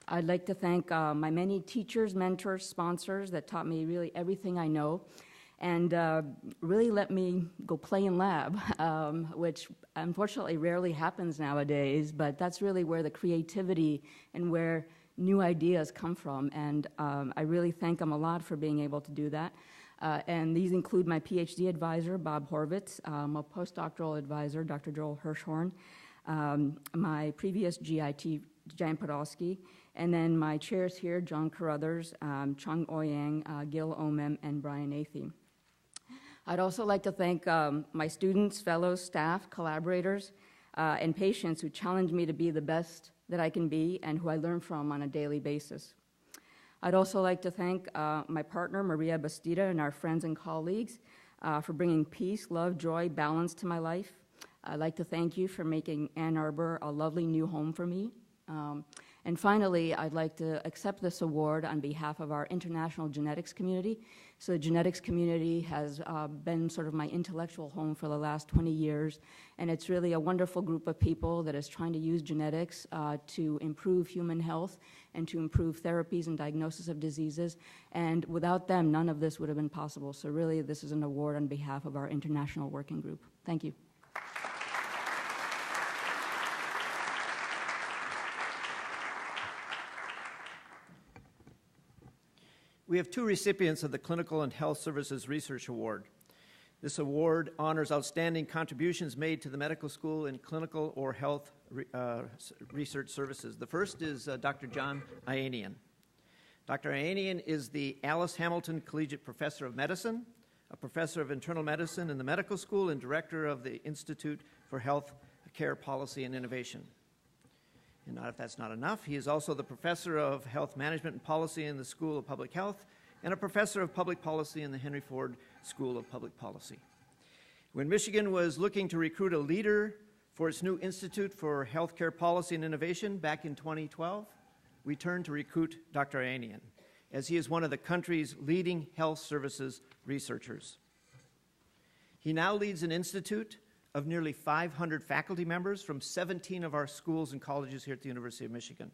I'd like to thank my many teachers, mentors, sponsors that taught me really everything I know and really let me go play in lab, which unfortunately rarely happens nowadays, but that's really where the creativity and where new ideas come from, and I really thank them a lot for being able to do that. And these include my PhD advisor, Bob Horvitz, my postdoctoral advisor, Dr. Joel Hirschhorn, my previous GIT, Jan Podolsky, and then my chairs here, John Carruthers, Chung Ouyang, Gil Omem, and Brian Athey. I'd also like to thank my students, fellows, staff, collaborators, and patients who challenge me to be the best that I can be and who I learn from on a daily basis. I'd also like to thank my partner, Maria Bastida, and our friends and colleagues for bringing peace, love, joy, balance to my life. I'd like to thank you for making Ann Arbor a lovely new home for me. And finally, I'd like to accept this award on behalf of our international genetics community. So the genetics community has been sort of my intellectual home for the last 20 years, and it's really a wonderful group of people that is trying to use genetics to improve human health and to improve therapies and diagnosis of diseases. And without them, none of this would have been possible. So really, this is an award on behalf of our international working group. Thank you. We have two recipients of the Clinical and Health Services Research Award. This award honors outstanding contributions made to the medical school in clinical or health research services. The first is Dr. John Aenean. Dr. Aenean is the Alice Hamilton Collegiate Professor of Medicine, a professor of internal medicine in the medical school, and director of the Institute for Health Care Policy and Innovation. And if that's not enough, he is also the professor of health management and policy in the School of Public Health and a professor of public policy in the Henry Ford School of Public Policy. When Michigan was looking to recruit a leader for its new Institute for Healthcare Policy and Innovation back in 2012, we turned to recruit Dr. Aenean, as he is one of the country's leading health services researchers. He now leads an institute of nearly 500 faculty members from 17 of our schools and colleges here at the University of Michigan.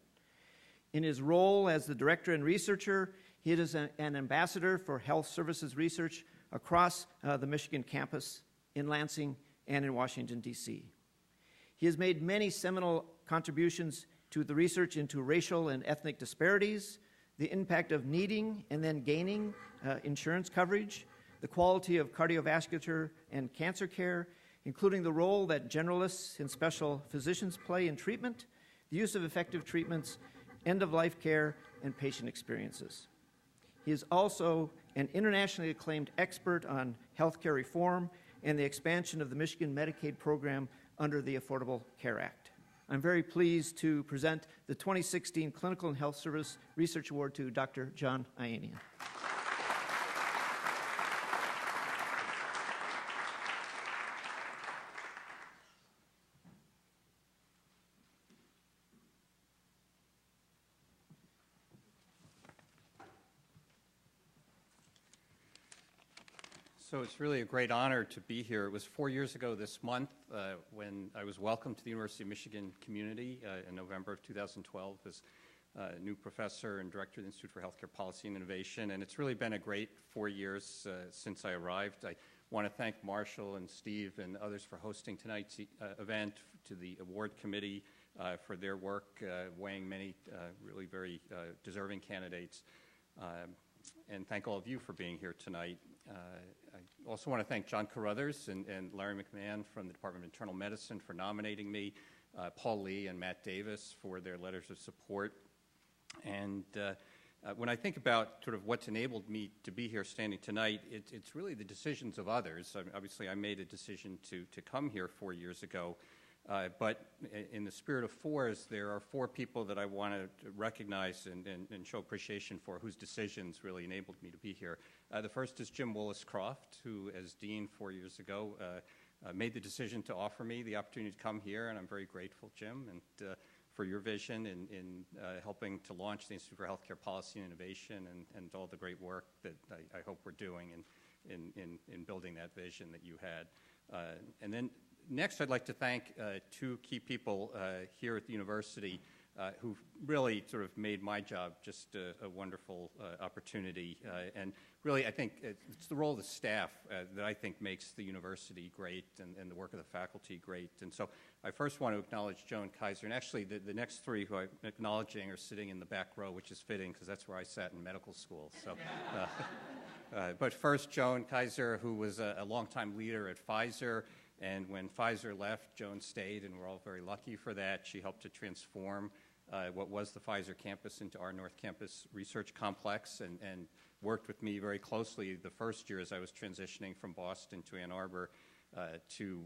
In his role as the director and researcher, he is an ambassador for health services research across the Michigan campus in Lansing and in Washington, D.C. He has made many seminal contributions to the research into racial and ethnic disparities, the impact of needing and then gaining insurance coverage, the quality of cardiovascular and cancer care, including the role that generalists and special physicians play in treatment, the use of effective treatments, end-of-life care, and patient experiences. He is also an internationally acclaimed expert on healthcare reform and the expansion of the Michigan Medicaid program under the Affordable Care Act. I'm very pleased to present the 2016 Clinical and Health Service Research Award to Dr. John Aenean. So it's really a great honor to be here. It was 4 years ago this month when I was welcomed to the University of Michigan community in November of 2012 as new professor and director of the Institute for Healthcare Policy and Innovation. And it's really been a great 4 years since I arrived. I want to thank Marshall and Steve and others for hosting tonight's event, to the award committee for their work, weighing many really very deserving candidates. And thank all of you for being here tonight. I also want to thank John Carruthers and Larry McMahon from the Department of Internal Medicine for nominating me, Paul Lee and Matt Davis for their letters of support. And when I think about sort of what's enabled me to be here standing tonight, it's really the decisions of others. Obviously, I made a decision to come here 4 years ago. But in the spirit of fours, there are four people that I want to recognize and show appreciation for, whose decisions really enabled me to be here. The first is Jim Willis-Croft, who, as dean 4 years ago, made the decision to offer me the opportunity to come here, and I'm very grateful, Jim, and for your vision in helping to launch the Institute for Healthcare Policy and Innovation, and all the great work that I hope we're doing in building that vision that you had. And then next, I'd like to thank two key people here at the university who've really sort of made my job just a wonderful opportunity. And really, I think it's the role of the staff that I think makes the university great and the work of the faculty great. And so I first want to acknowledge Joan Kaiser. And actually, the next three who I'm acknowledging are sitting in the back row, which is fitting because that's where I sat in medical school. So, but first, Joan Kaiser, who was a longtime leader at Pfizer. And when Pfizer left, Joan stayed, and we're all very lucky for that. She helped to transform what was the Pfizer campus into our North Campus Research Complex, and worked with me very closely the first year as I was transitioning from Boston to Ann Arbor to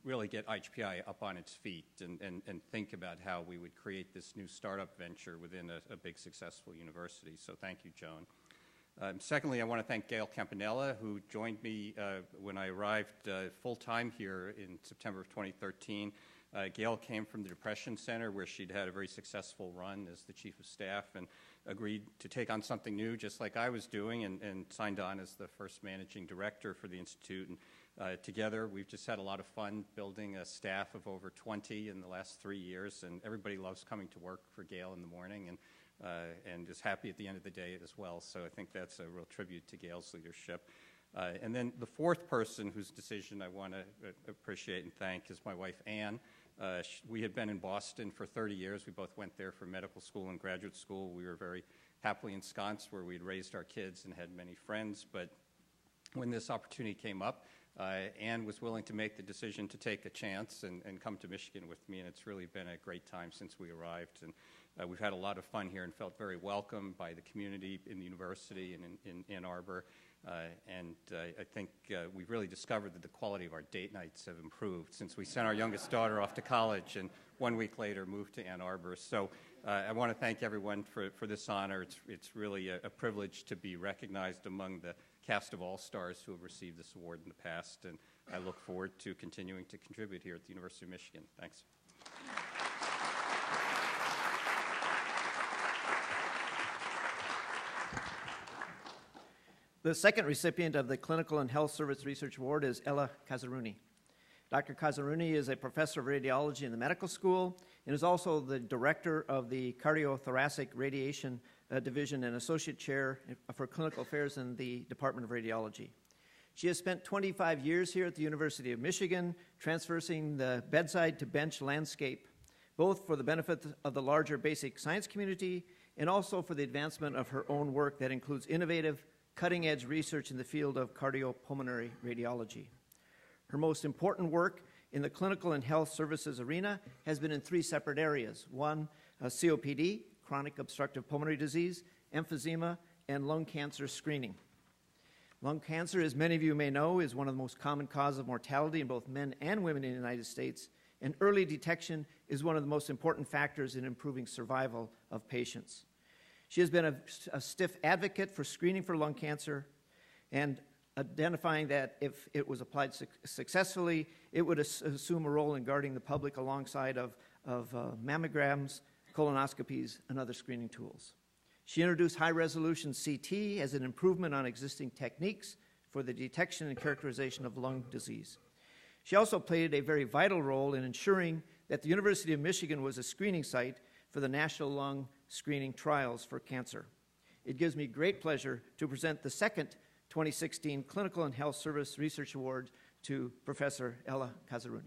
really get IHPI up on its feet and think about how we would create this new startup venture within a big successful university. So thank you, Joan. Secondly, I want to thank Gail Campanella, who joined me when I arrived full-time here in September of 2013. Gail came from the Depression Center, where she'd had a very successful run as the chief of staff, and agreed to take on something new, just like I was doing, and signed on as the first managing director for the Institute. And together, we've just had a lot of fun building a staff of over 20 in the last 3 years, and everybody loves coming to work for Gail in the morning, and is happy at the end of the day as well. So I think that's a real tribute to Gail's leadership. And then the fourth person whose decision I want to appreciate and thank is my wife, Ann. We had been in Boston for 30 years. We both went there for medical school and graduate school. We were very happily ensconced where we'd raised our kids and had many friends. But when this opportunity came up, Ann was willing to make the decision to take a chance and come to Michigan with me, and it's really been a great time since we arrived. And we've had a lot of fun here and felt very welcome by the community in the university and in Ann Arbor. And I think we've really discovered that the quality of our date nights have improved since we sent our youngest daughter off to college and 1 week later moved to Ann Arbor. So I want to thank everyone for this honor. It's really a privilege to be recognized among the cast of all-stars who have received this award in the past, and I look forward to continuing to contribute here at the University of Michigan. Thanks. The second recipient of the Clinical and Health Service Research Award is Ella Kazzaruni. Dr. Kaiser is a professor of radiology in the medical school and is also the director of the cardiothoracic radiation division and associate chair for clinical affairs in the Department of Radiology. She has spent 25 years here at the University of Michigan, transversing the bedside to bench landscape, both for the benefit of the larger basic science community and also for the advancement of her own work that includes innovative, cutting-edge research in the field of cardiopulmonary radiology. Her most important work in the clinical and health services arena has been in 3 separate areas. One, COPD, chronic obstructive pulmonary disease, emphysema, and lung cancer screening. Lung cancer, as many of you may know, is one of the most common causes of mortality in both men and women in the United States, and early detection is one of the most important factors in improving survival of patients. She has been a stiff advocate for screening for lung cancer and identifying that if it was applied successfully, it would assume a role in guarding the public alongside of mammograms, colonoscopies, and other screening tools. She introduced high-resolution CT as an improvement on existing techniques for the detection and characterization of lung disease. She also played a very vital role in ensuring that the University of Michigan was a screening site for the National Lung Screening Trials for Cancer. It gives me great pleasure to present the second 2016 Clinical and Health Service Research Award to Professor Ella Kaiser.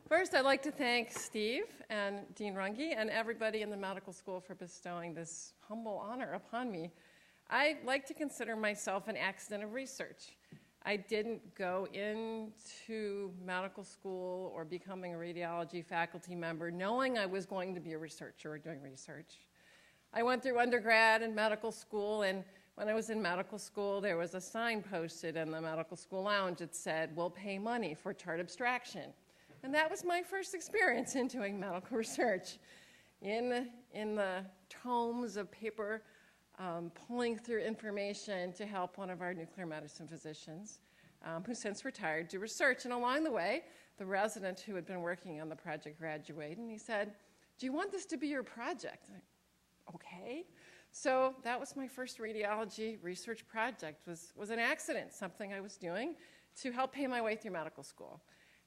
First, I'd like to thank Steve and Dean Runge and everybody in the medical school for bestowing this humble honor upon me. I like to consider myself an accident of research. I didn't go into medical school or becoming a radiology faculty member knowing I was going to be a researcher or doing research. I went through undergrad and medical school, and when I was in medical school, there was a sign posted in the medical school lounge that said, "We'll pay money for chart abstraction." And that was my first experience in doing medical research. In the tomes of paper, pulling through information to help one of our nuclear medicine physicians, who since retired, do research. And along the way, the resident who had been working on the project graduated, and he said, "Do you want this to be your project?" Okay. So that was my first radiology research project, was an accident, something I was doing to help pay my way through medical school.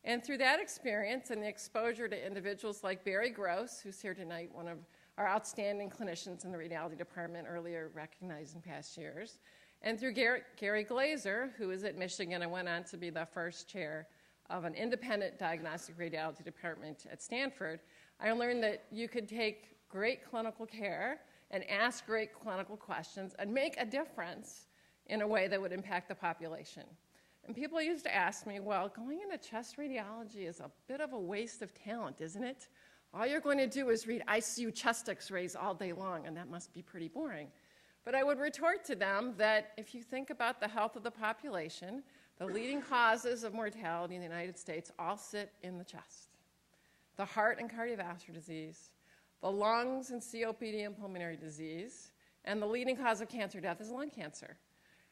And through that experience and the exposure to individuals like Barry Gross, who's here tonight, one of our outstanding clinicians in the radiology department, earlier recognized in past years, and through Gary Glazer, who is at Michigan and went on to be the first chair of an independent diagnostic radiology department at Stanford, I learned that you could take great clinical care and ask great clinical questions and make a difference in a way that would impact the population. And people used to ask me, well, going into chest radiology is a bit of a waste of talent, isn't it? All you're going to do is read ICU chest x-rays all day long, and that must be pretty boring. But I would retort to them that if you think about the health of the population, the leading causes of mortality in the United States all sit in the chest. The heart and cardiovascular disease, the lungs and COPD and pulmonary disease, and the leading cause of cancer death is lung cancer.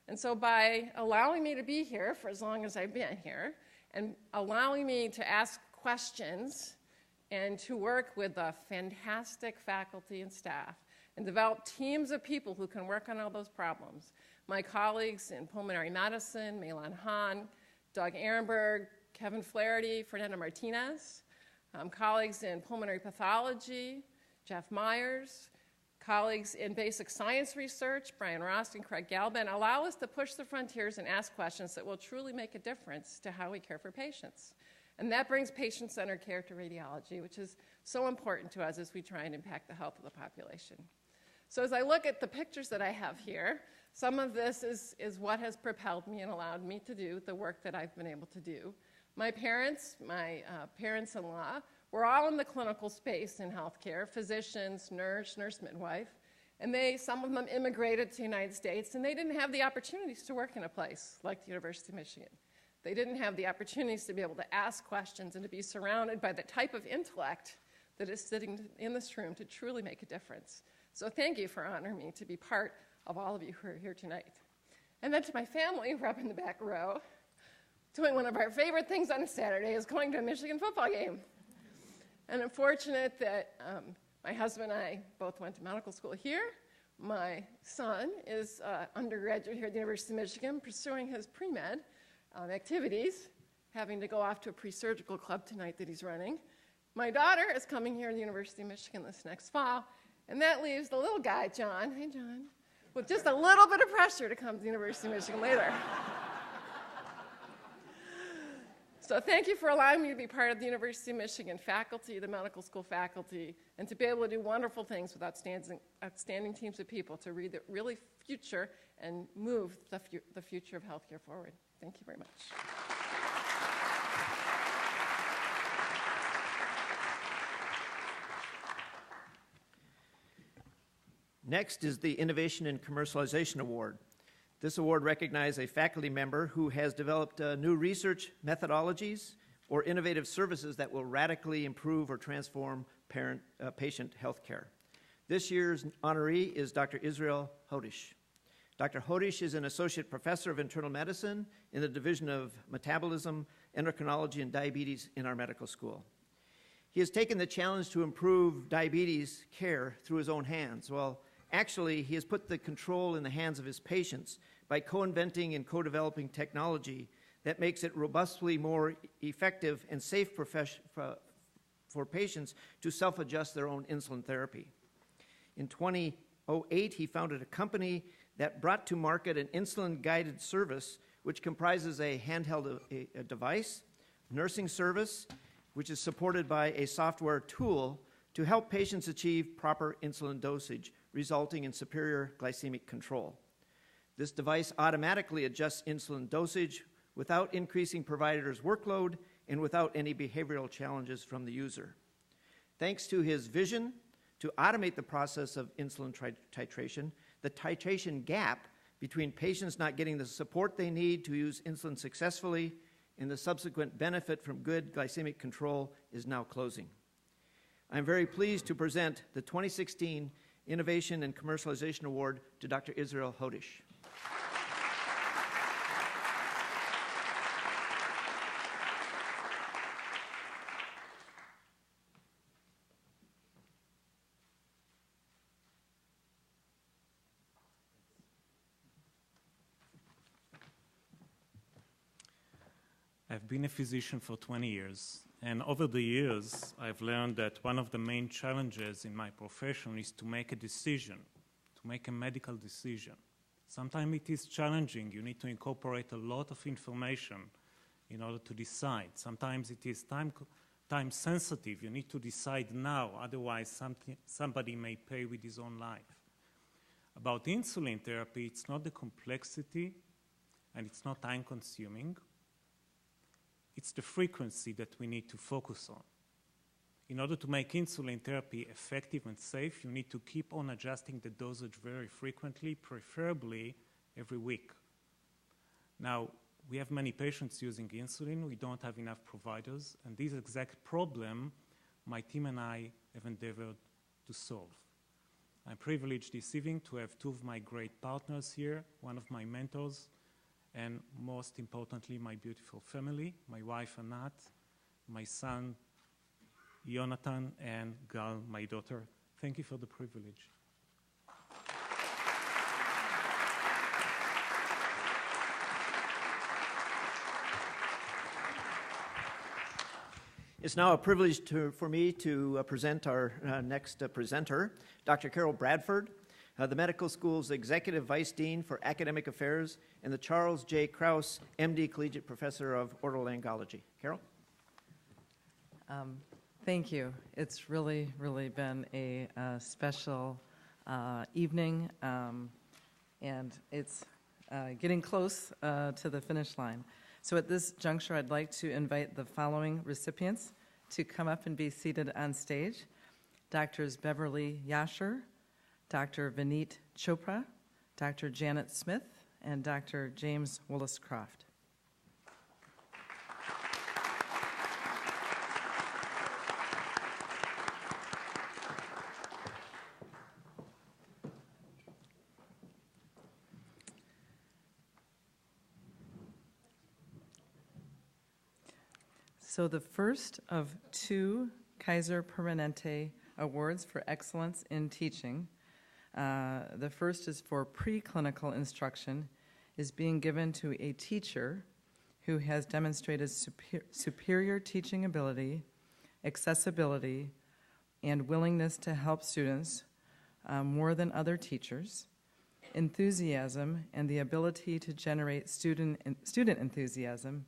And so by allowing me to be here for as long as I've been here and allowing me to ask questions and to work with a fantastic faculty and staff and develop teams of people who can work on all those problems, my colleagues in pulmonary medicine, Milan Hahn, Doug Ehrenberg, Kevin Flaherty, Fernando Martinez, colleagues in pulmonary pathology, Jeff Myers, colleagues in basic science research, Brian Rost and Craig Galban, allow us to push the frontiers and ask questions that will truly make a difference to how we care for patients. And that brings patient-centered care to radiology, which is so important to us as we try and impact the health of the population. So as I look at the pictures that I have here, some of this is what has propelled me and allowed me to do the work that I've been able to do. My parents, my parents-in-law, we're all in the clinical space in healthcare, physicians, nurse midwife, and some of them immigrated to the United States, and they didn't have the opportunities to work in a place like the University of Michigan. They didn't have the opportunities to be able to ask questions and to be surrounded by the type of intellect that is sitting in this room to truly make a difference. So thank you for honoring me to be part of all of you who are here tonight. And then to my family, who are up in the back row, doing one of our favorite things on a Saturday is going to a Michigan football game. And I'm fortunate that my husband and I both went to medical school here. My son is undergraduate here at the University of Michigan, pursuing his pre-med activities, having to go off to a pre-surgical club tonight that he's running. My daughter is coming here to the University of Michigan this next fall, and that leaves the little guy, John, hey John, with just a little bit of pressure to come to the University of Michigan later. So thank you for allowing me to be part of the University of Michigan faculty, the medical school faculty, and to be able to do wonderful things with outstanding teams of people to read the really future and move the future of healthcare forward. Thank you very much. Next is the Innovation and Commercialization Award. This award recognizes a faculty member who has developed new research methodologies or innovative services that will radically improve or transform patient health care. This year's honoree is Dr. Israel Hodish. Dr. Hodish is an associate professor of internal medicine in the Division of Metabolism, Endocrinology, and Diabetes in our medical school. He has taken the challenge to improve diabetes care through his own hands. Well, actually, he has put the control in the hands of his patients by co-inventing and co-developing technology that makes it robustly more effective and safe for patients to self-adjust their own insulin therapy. In 2008, he founded a company that brought to market an insulin-guided service which comprises a handheld device, nursing service, which is supported by a software tool to help patients achieve proper insulin dosage, resulting in superior glycemic control. This device automatically adjusts insulin dosage without increasing providers' workload and without any behavioral challenges from the user. Thanks to his vision to automate the process of insulin titration, the titration gap between patients not getting the support they need to use insulin successfully and the subsequent benefit from good glycemic control is now closing. I'm very pleased to present the 2016 Innovation and Commercialization Award to Dr. Israel Hodish. I've been a physician for 20 years, and over the years, I've learned that one of the main challenges in my profession is to make a decision, to make a medical decision. Sometimes it is challenging. You need to incorporate a lot of information in order to decide. Sometimes it is time sensitive. You need to decide now, otherwise somebody may pay with his own life. About insulin therapy, it's not the complexity, and it's not time consuming. It's the frequency that we need to focus on. In order to make insulin therapy effective and safe, you need to keep on adjusting the dosage very frequently, preferably every week. Now, we have many patients using insulin. We don't have enough providers, and this exact problem my team and I have endeavored to solve. I'm privileged this evening to have two of my great partners here, one of my mentors, and most importantly, my beautiful family, my wife, Anat, my son, Jonathan, and Gal, my daughter. Thank you for the privilege. It's now a privilege for me to present our next presenter, Dr. Carol Bradford, the medical school's Executive Vice Dean for Academic Affairs and the Charles J. Krause, MD, Collegiate Professor of Otolaryngology. Carol? Thank you. It's really, really been a special evening, and it's getting close to the finish line. So at this juncture, I'd like to invite the following recipients to come up and be seated on stage. Drs. Beverly Yasher, Dr. Vineet Chopra, Dr. Janet Smith, and Dr. James Willis-Croft. So the first of 2 Kaiser Permanente Awards for Excellence in Teaching, the first is for preclinical instruction, is being given to a teacher who has demonstrated superior teaching ability, accessibility, and willingness to help students more than other teachers, enthusiasm and the ability to generate student enthusiasm,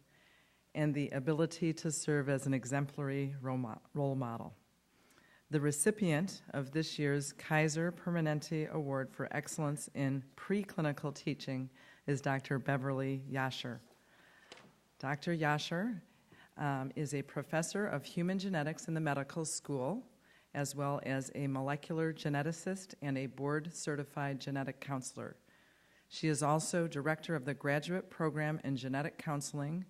and the ability to serve as an exemplary role model. The recipient of this year's Kaiser Permanente Award for Excellence in Preclinical Teaching is Dr. Beverly Yasher. Dr. Yasher is a professor of human genetics in the medical school, as well as a molecular geneticist and a board-certified genetic counselor. She is also director of the graduate program in genetic counseling,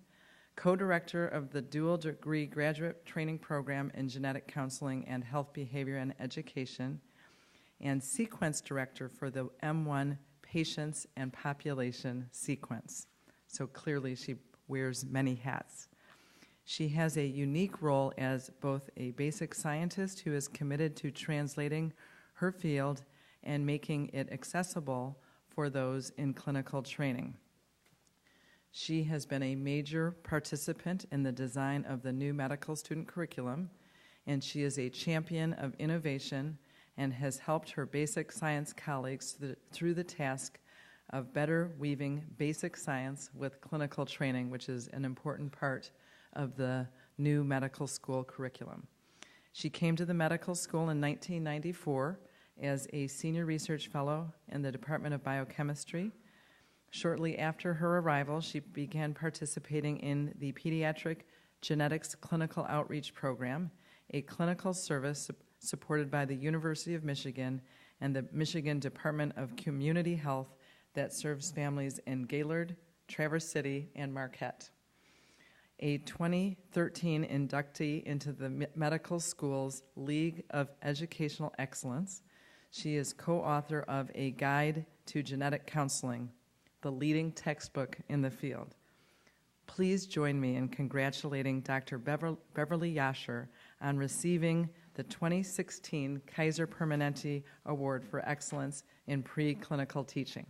co-director of the dual-degree graduate training program in genetic counseling and health behavior and education, and sequence director for the M1 Patients and Population Sequence. So clearly she wears many hats. She has a unique role as both a basic scientist who is committed to translating her field and making it accessible for those in clinical training. She has been a major participant in the design of the new medical student curriculum, and she is a champion of innovation and has helped her basic science colleagues through the task of better weaving basic science with clinical training, which is an important part of the new medical school curriculum. She came to the medical school in 1994 as a senior research fellow in the Department of Biochemistry. Shortly after her arrival, she began participating in the Pediatric Genetics Clinical Outreach Program, a clinical service supported by the University of Michigan and the Michigan Department of Community Health that serves families in Gaylord, Traverse City, and Marquette. A 2013 inductee into the Medical Schools League of Educational Excellence, she is co-author of A Guide to Genetic Counseling, the leading textbook in the field. Please join me in congratulating Dr. Beverly Yasher on receiving the 2016 Kaiser Permanente Award for Excellence in Preclinical Teaching.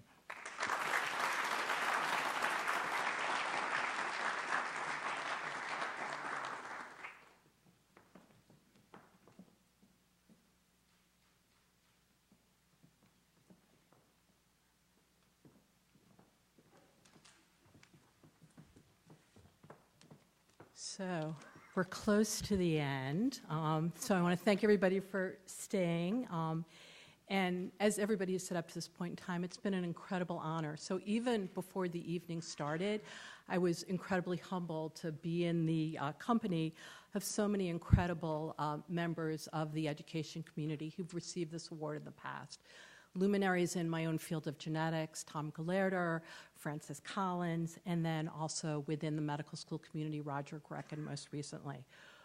So we're close to the end. So I want to thank everybody for staying. And as everybody has set up to this point in time, it's been an incredible honor. So even before the evening started, I was incredibly humbled to be in the company of so many incredible members of the education community who've received this award in the past. Luminaries in my own field of genetics, Tom Galerder, Francis Collins, and then also within the medical school community, Roger Grecken most recently.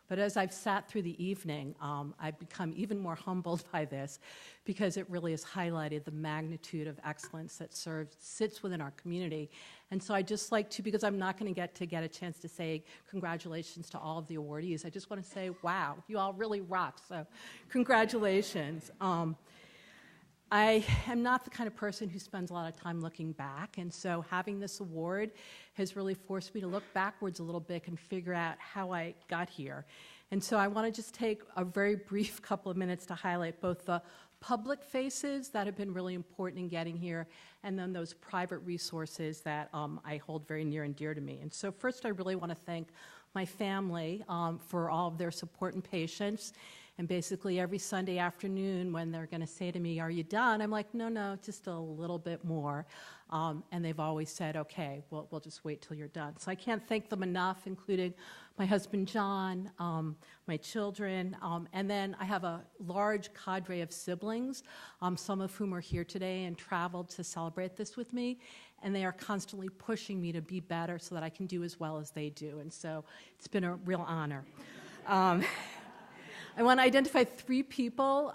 But as I've sat through the evening, I've become even more humbled by this because it really has highlighted the magnitude of excellence that sits within our community. And so I just like to, because I'm not going to get a chance to say congratulations to all of the awardees, I just want to say, wow, you all really rock. So congratulations. I am not the kind of person who spends a lot of time looking back, and so having this award has really forced me to look backwards a little bit and figure out how I got here. And so I want to just take a very brief couple of minutes to highlight both the public faces that have been really important in getting here, and then those private resources that I hold very near and dear to me. And so first, I really want to thank my family for all of their support and patience. And basically every Sunday afternoon when they're going to say to me, "Are you done?" I'm like, no, just a little bit more. And they've always said, "Okay, we'll just wait till you're done." So I can't thank them enough, including my husband, John, my children, and then I have a large cadre of siblings, some of whom are here today and traveled to celebrate this with me. And they are constantly pushing me to be better so that I can do as well as they do. And so it's been a real honor. I want to identify 3 people,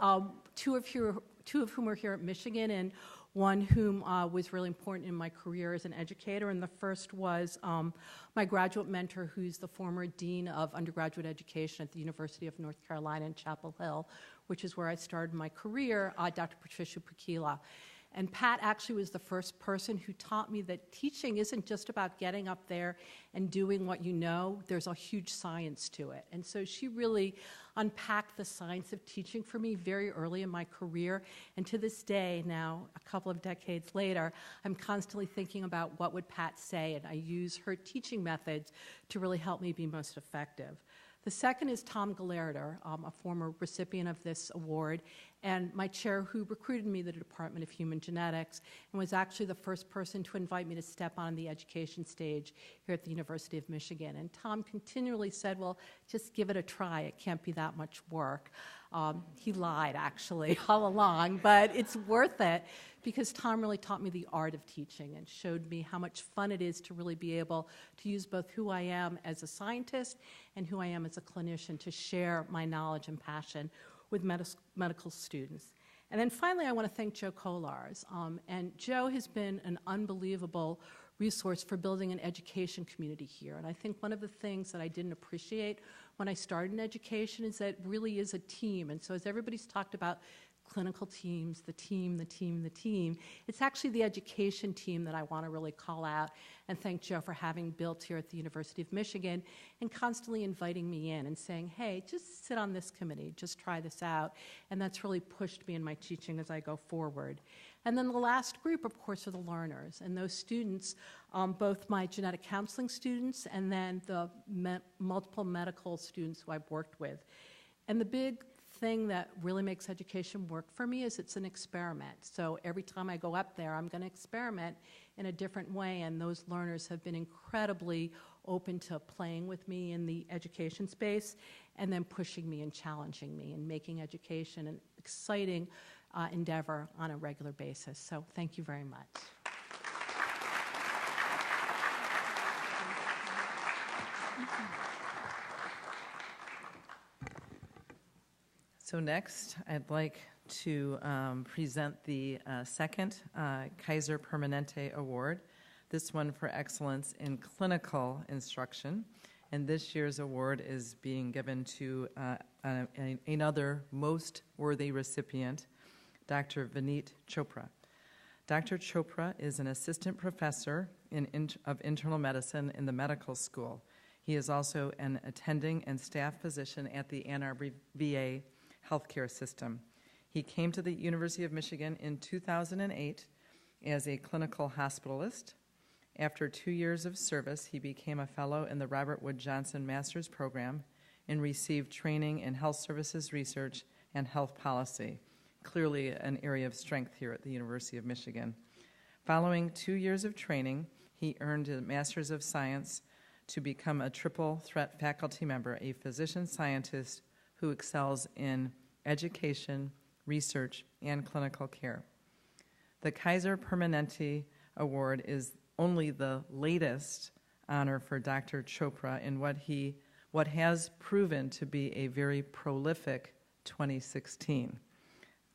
two of whom are here at Michigan, and one whom was really important in my career as an educator, and the first was my graduate mentor, who's the former dean of undergraduate education at the University of North Carolina in Chapel Hill, which is where I started my career, Dr. Patricia Pukila. And Pat actually was the first person who taught me that teaching isn't just about getting up there and doing what you know. There's a huge science to it. And so she really unpacked the science of teaching for me very early in my career. And to this day, now a couple of decades later, I'm constantly thinking about what would Pat say, and I use her teaching methods to really help me be most effective. The second is Tom Galerder, a former recipient of this award, and my chair who recruited me to the Department of Human Genetics and was actually the first person to invite me to step on the education stage here at the University of Michigan. And Tom continually said, well, just give it a try. It can't be that much work. He lied, actually, all along, but it's worth it because Tom really taught me the art of teaching and showed me how much fun it is to really be able to use both who I am as a scientist and who I am as a clinician to share my knowledge and passion with medical students. And then finally, I want to thank Joe Kolars. And Joe has been an unbelievable resource for building an education community here. And I think one of the things that I didn't appreciate when I started in education is that it really is a team. And so as everybody's talked about clinical teams, the team, it's actually the education team that I want to really call out and thank Joe for having built here at the University of Michigan and constantly inviting me in and saying, hey, just sit on this committee, just try this out. And that's really pushed me in my teaching as I go forward. And then the last group, of course, are the learners. And those students, both my genetic counseling students and then the multiple medical students who I've worked with. And the big thing that really makes education work for me is it's an experiment. So every time I go up there, I'm going to experiment in a different way, and those learners have been incredibly open to playing with me in the education space and then pushing me and challenging me and making education an exciting endeavor on a regular basis. So thank you very much. So next, I'd like to present the second Kaiser Permanente Award, this one for excellence in clinical instruction. And this year's award is being given to another most worthy recipient, Dr. Vineet Chopra. Dr. Chopra is an assistant professor of internal medicine in the medical school. He is also an attending and staff physician at the Ann Arbor VA healthcare system. He came to the University of Michigan in 2008 as a clinical hospitalist. After 2 years of service, he became a fellow in the Robert Wood Johnson Master's Program and received training in health services research and health policy, clearly an area of strength here at the University of Michigan. Following 2 years of training, he earned a Master's of Science to become a triple threat faculty member, a physician scientist who excels in education, research, and clinical care. The Kaiser Permanente Award is only the latest honor for Dr. Chopra in what has proven to be a very prolific 2016.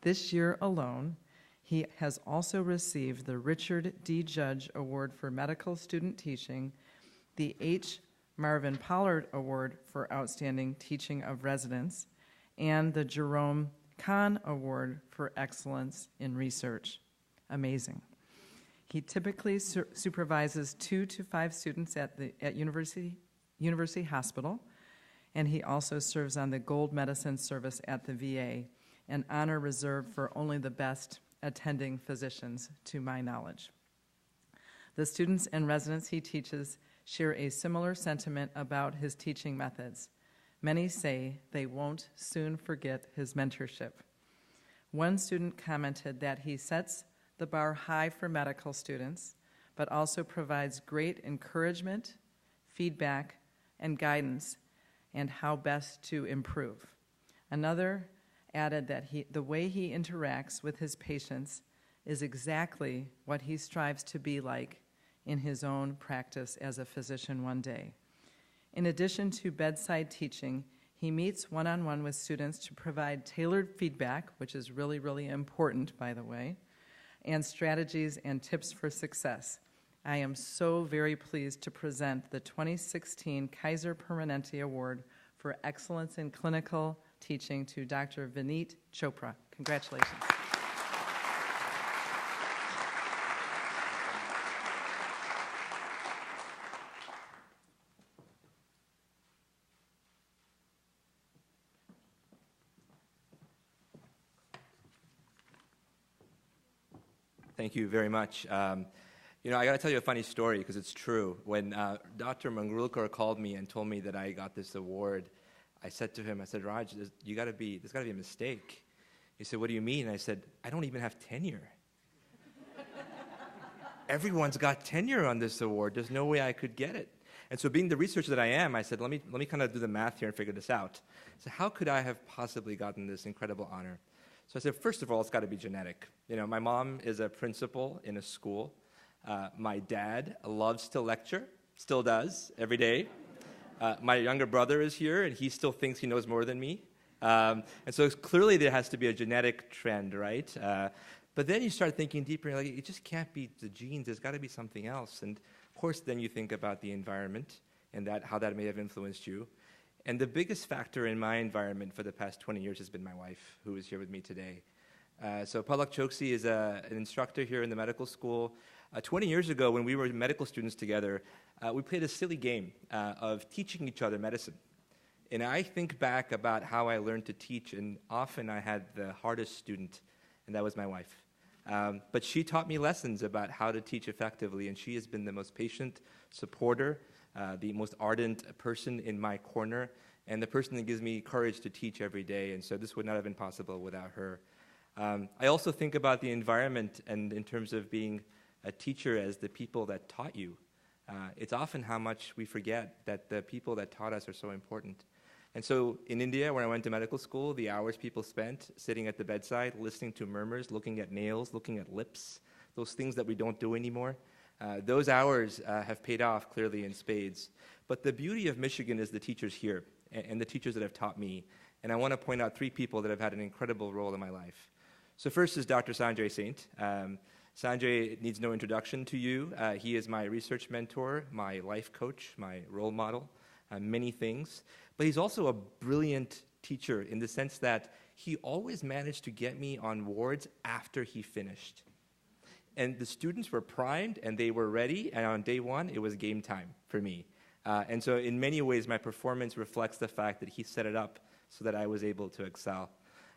This year alone, he has also received the Richard D. Judge Award for Medical Student Teaching, the H. Marvin Pollard Award for Outstanding Teaching of Residents, and the Jerome Kahn Award for Excellence in Research. Amazing. He typically supervises 2 to 5 students at University Hospital, and he also serves on the Gold Medicine Service at the VA, an honor reserved for only the best attending physicians, to my knowledge. The students and residents he teaches share a similar sentiment about his teaching methods. Many say they won't soon forget his mentorship. One student commented that he sets the bar high for medical students, but also provides great encouragement, feedback, and guidance, and how best to improve. Another added that the way he interacts with his patients is exactly what he strives to be like in his own practice as a physician one day. In addition to bedside teaching, he meets one-on-one with students to provide tailored feedback, which is really, really important, by the way, and strategies and tips for success. I am so very pleased to present the 2016 Kaiser Permanente Award for Excellence in Clinical Teaching to Dr. Vineet Chopra. Congratulations. Thank you very much. You know, I got to tell you a funny story because it's true. When Dr. Mangrulkar called me and told me that I got this award, I said to him, I said, Raj, there's got to be a mistake. He said, what do you mean? I said, I don't even have tenure. Everyone's got tenure on this award. There's no way I could get it. And so being the researcher that I am, I said, let me kind of do the math here and figure this out. So how could I have possibly gotten this incredible honor? So I said, first of all, it's got to be genetic. You know, my mom is a principal in a school. My dad loves to lecture, still does, every day. My younger brother is here, and he still thinks he knows more than me. And so clearly there has to be a genetic trend, right? But then you start thinking deeper, and like, it just can't be the genes. There's got to be something else. And of course, then you think about the environment and how that may have influenced you. And the biggest factor in my environment for the past 20 years has been my wife, who is here with me today. So Palak Choksi is an instructor here in the medical school. 20 years ago, when we were medical students together, we played a silly game of teaching each other medicine. And I think back about how I learned to teach, and often I had the hardest student, and that was my wife. But she taught me lessons about how to teach effectively, and she has been the most patient supporter, the most ardent person in my corner, and the person that gives me courage to teach every day. And so this would not have been possible without her. I also think about the environment and in terms of being a teacher as the people that taught you. It's often how much we forget that the people that taught us are so important. And so in India, when I went to medical school, the hours people spent sitting at the bedside, listening to murmurs, looking at nails, looking at lips, those things that we don't do anymore, those hours have paid off clearly in spades. But the beauty of Michigan is the teachers here and the teachers that have taught me. And I want to point out three people that have had an incredible role in my life. So first is Dr. Sanjay Saint. Sanjay needs no introduction to you. He is my research mentor, my life coach, my role model, many things. But he's also a brilliant teacher in the sense that he always managed to get me on wards after he finished. And the students were primed and they were ready, and on day one, it was game time for me. And so in many ways, my performance reflects the fact that he set it up so that I was able to excel.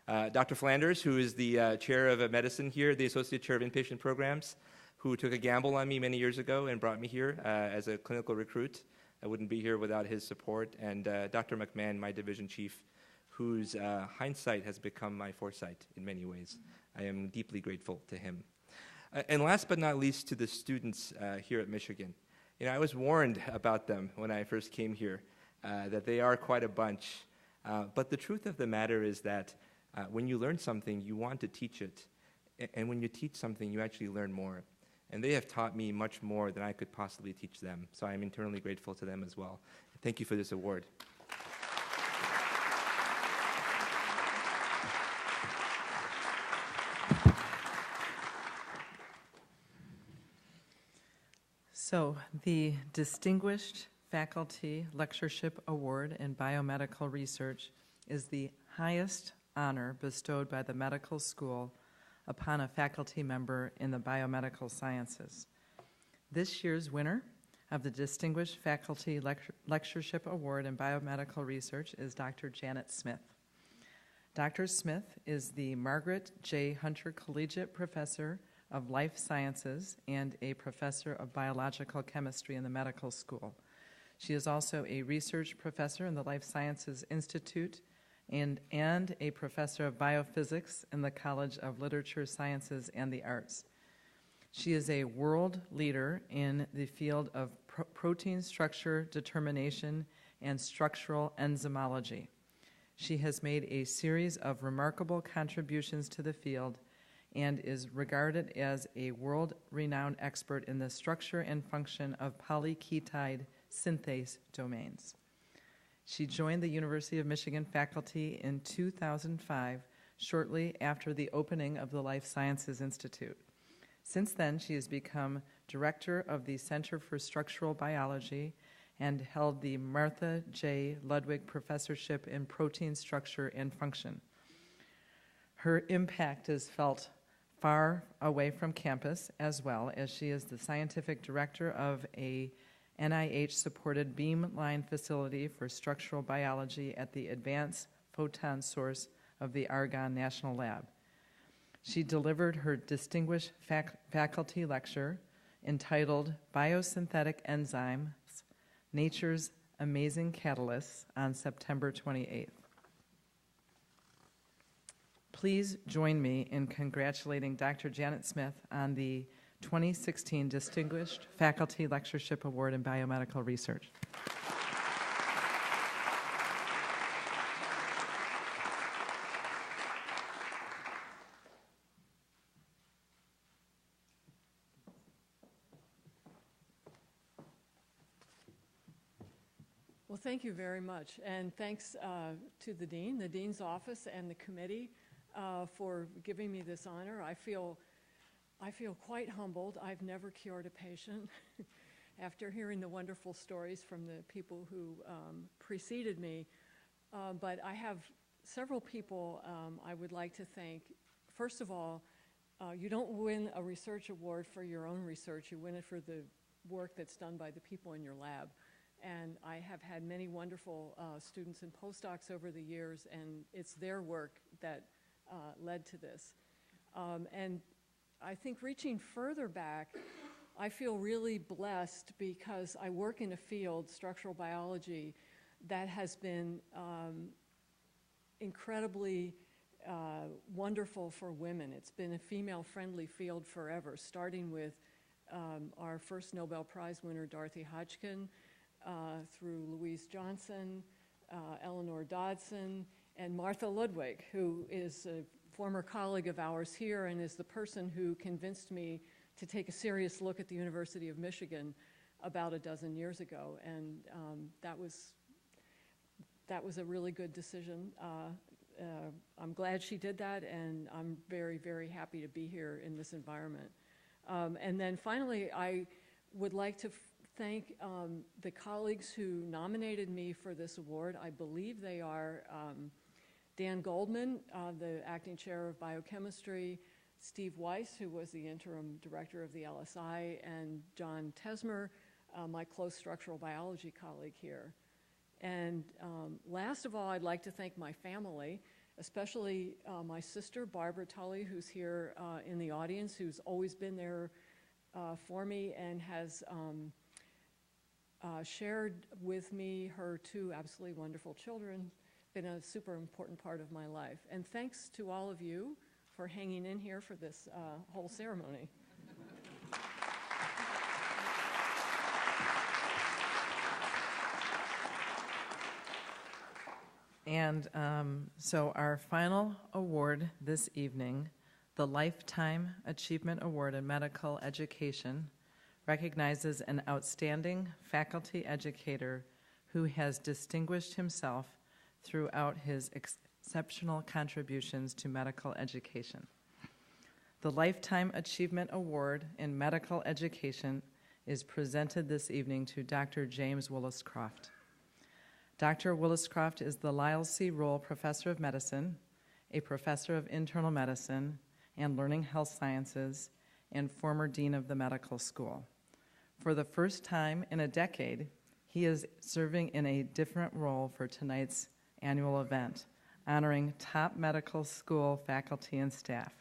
Dr. Flanders, who is the chair of medicine here, the associate chair of inpatient programs, who took a gamble on me many years ago and brought me here as a clinical recruit. I wouldn't be here without his support. And Dr. McMahon, my division chief, whose hindsight has become my foresight in many ways. I am deeply grateful to him. And last but not least, to the students here at Michigan. You know, I was warned about them when I first came here, that they are quite a bunch. But the truth of the matter is that when you learn something, you want to teach it. And when you teach something, you actually learn more. And they have taught me much more than I could possibly teach them. So I am eternally grateful to them as well. Thank you for this award. So the Distinguished Faculty Lectureship Award in Biomedical Research is the highest honor bestowed by the medical school upon a faculty member in the biomedical sciences. This year's winner of the Distinguished Faculty Lectureship Award in Biomedical Research is Dr. Janet Smith. Dr. Smith is the Margaret J. Hunter Collegiate Professor of Life Sciences and a Professor of Biological Chemistry in the medical school. She is also a research professor in the Life Sciences Institute and a professor of biophysics in the College of Literature, Sciences, and the Arts. She is a world leader in the field of protein structure determination and structural enzymology. She has made a series of remarkable contributions to the field and is regarded as a world-renowned expert in the structure and function of polyketide synthase domains. She joined the University of Michigan faculty in 2005, shortly after the opening of the Life Sciences Institute. Since then, she has become director of the Center for Structural Biology and held the Martha J. Ludwig Professorship in Protein Structure and Function. Her impact is felt far away from campus, as well as she is the scientific director of a NIH-supported beamline facility for structural biology at the Advanced Photon Source of the Argonne National Lab. She delivered her distinguished faculty lecture entitled Biosynthetic Enzymes, Nature's Amazing Catalysts on September 28th. Please join me in congratulating Dr. Janet Smith on the 2016 Distinguished Faculty Lectureship Award in Biomedical Research. Well, thank you very much, and thanks to the Dean, the Dean's office, and the committee for giving me this honor. I feel quite humbled. I've never cured a patient. After hearing the wonderful stories from the people who preceded me, but I have several people I would like to thank. First of all, you don't win a research award for your own research. You win it for the work that's done by the people in your lab. And I have had many wonderful students and postdocs over the years, and it's their work that led to this. And I think reaching further back, I feel really blessed because I work in a field, structural biology, that has been incredibly wonderful for women. It's been a female-friendly field forever, starting with our first Nobel Prize winner, Dorothy Hodgkin, through Louise Johnson, Eleanor Dodson, and Martha Ludwig, who is a former colleague of ours here and is the person who convinced me to take a serious look at the University of Michigan about a dozen years ago. And that was a really good decision. I'm glad she did that, and I'm very, very happy to be here in this environment. And then finally, I would like to thank the colleagues who nominated me for this award. I believe they are Dan Goldman, the acting chair of biochemistry, Steve Weiss, who was the interim director of the LSI, and John Tesmer, my close structural biology colleague here. And last of all, I'd like to thank my family, especially my sister, Barbara Tully, who's here in the audience, who's always been there for me and has shared with me her two absolutely wonderful children, been a super important part of my life. And thanks to all of you for hanging in here for this whole ceremony. And so our final award this evening, the Lifetime Achievement Award in Medical Education, recognizes an outstanding faculty educator who has distinguished himself throughout his exceptional contributions to medical education. The Lifetime Achievement Award in Medical Education is presented this evening to Dr. James Willis-Croft. Dr. Willis-Croft is the Lyle C. Roll Professor of Medicine, a Professor of Internal Medicine and Learning Health Sciences, and former Dean of the Medical School. For the first time in a decade, he is serving in a different role for tonight's annual event, honoring top medical school faculty and staff.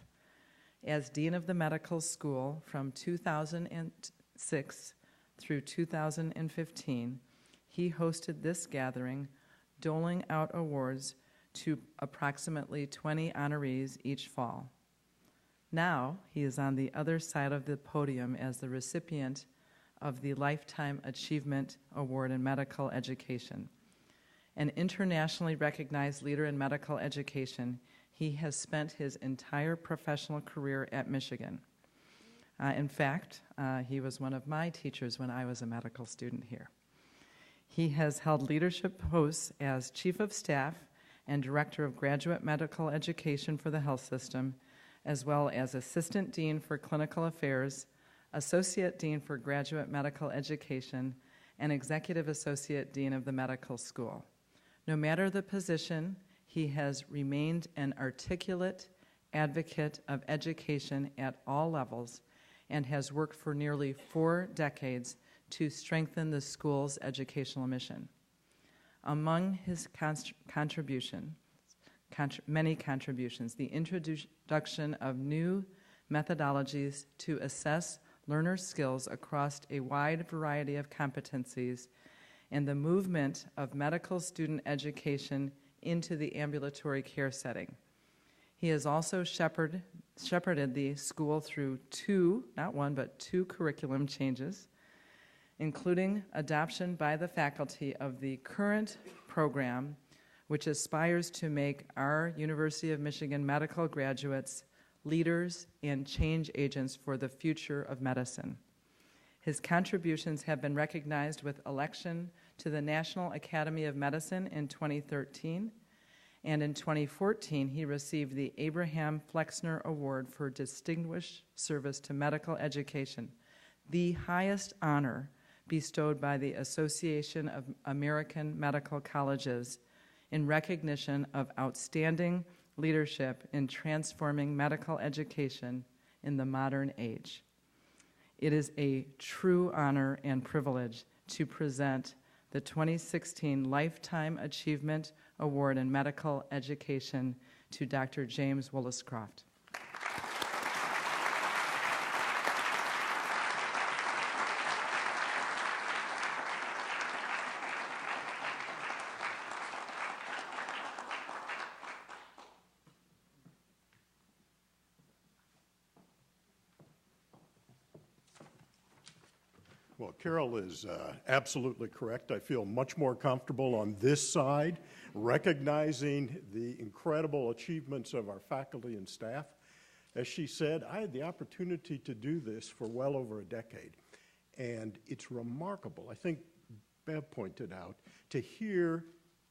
As Dean of the Medical School from 2006 through 2015, he hosted this gathering, doling out awards to approximately 20 honorees each fall. Now, he is on the other side of the podium as the recipient of the Lifetime Achievement Award in Medical Education. An internationally recognized leader in medical education, he has spent his entire professional career at Michigan. In fact, he was one of my teachers when I was a medical student here. He has held leadership posts as Chief of Staff and Director of Graduate Medical Education for the health system, as well as Assistant Dean for Clinical Affairs, Associate Dean for Graduate Medical Education, and Executive Associate Dean of the Medical School. No matter the position, he has remained an articulate advocate of education at all levels and has worked for nearly 4 decades to strengthen the school's educational mission. Among his many contributions, the introduction of new methodologies to assess learner skills across a wide variety of competencies, and the movement of medical student education into the ambulatory care setting. He has also shepherded the school through 2, not 1, but 2 curriculum changes, including adoption by the faculty of the current program, which aspires to make our University of Michigan medical graduates leaders and change agents for the future of medicine. His contributions have been recognized with election to the National Academy of Medicine in 2013, and in 2014 he received the Abraham Flexner Award for Distinguished Service to Medical Education, the highest honor bestowed by the Association of American Medical Colleges in recognition of outstanding leadership in transforming medical education in the modern age. It is a true honor and privilege to present the 2016 Lifetime Achievement Award in Medical Education to Dr. James Willis-Croft. Well, Carol is absolutely correct. I feel much more comfortable on this side, recognizing the incredible achievements of our faculty and staff. As she said, I had the opportunity to do this for well over a decade, and it's remarkable, I think Bev pointed out, to hear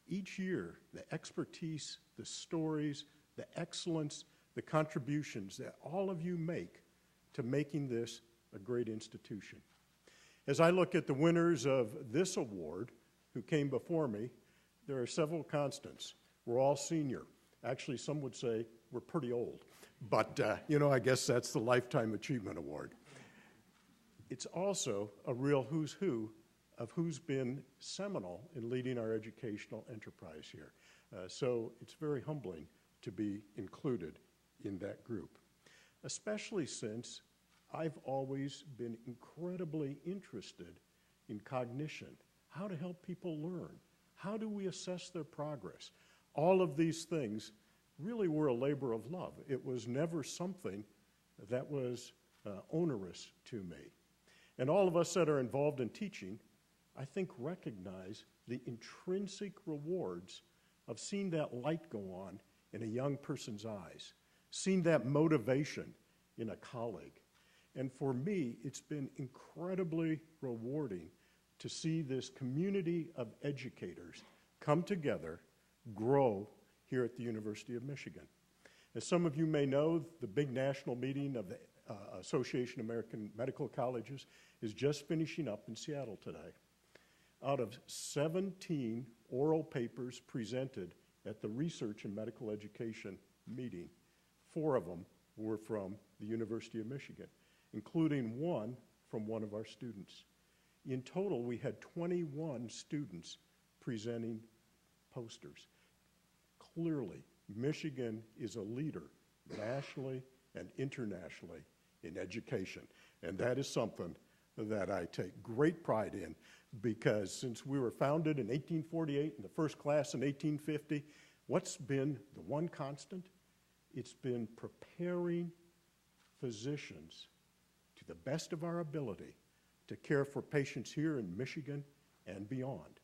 each year the expertise, the stories, the excellence, the contributions that all of you make to making this a great institution. As I look at the winners of this award who came before me, there are several constants. We're all senior. Actually, some would say we're pretty old. But, I guess that's the Lifetime Achievement Award. It's also a real who's who of who's been seminal in leading our educational enterprise here. So it's very humbling to be included in that group, especially since I've always been incredibly interested in cognition, how to help people learn, how do we assess their progress. All of these things really were a labor of love. It was never something that was onerous to me. And all of us that are involved in teaching, I think, recognize the intrinsic rewards of seeing that light go on in a young person's eyes, seeing that motivation in a colleague. And for me, it's been incredibly rewarding to see this community of educators come together, grow here at the University of Michigan. As some of you may know, the big national meeting of the Association of American Medical Colleges is just finishing up in Seattle today. Out of 17 oral papers presented at the Research in Medical Education meeting, 4 of them were from the University of Michigan, including one from one of our students. In total, we had 21 students presenting posters. Clearly, Michigan is a leader nationally and internationally in education, and that is something that I take great pride in, because since we were founded in 1848 and the first class in 1850, what's been the one constant? It's been preparing physicians to the best of our ability to care for patients here in Michigan and beyond.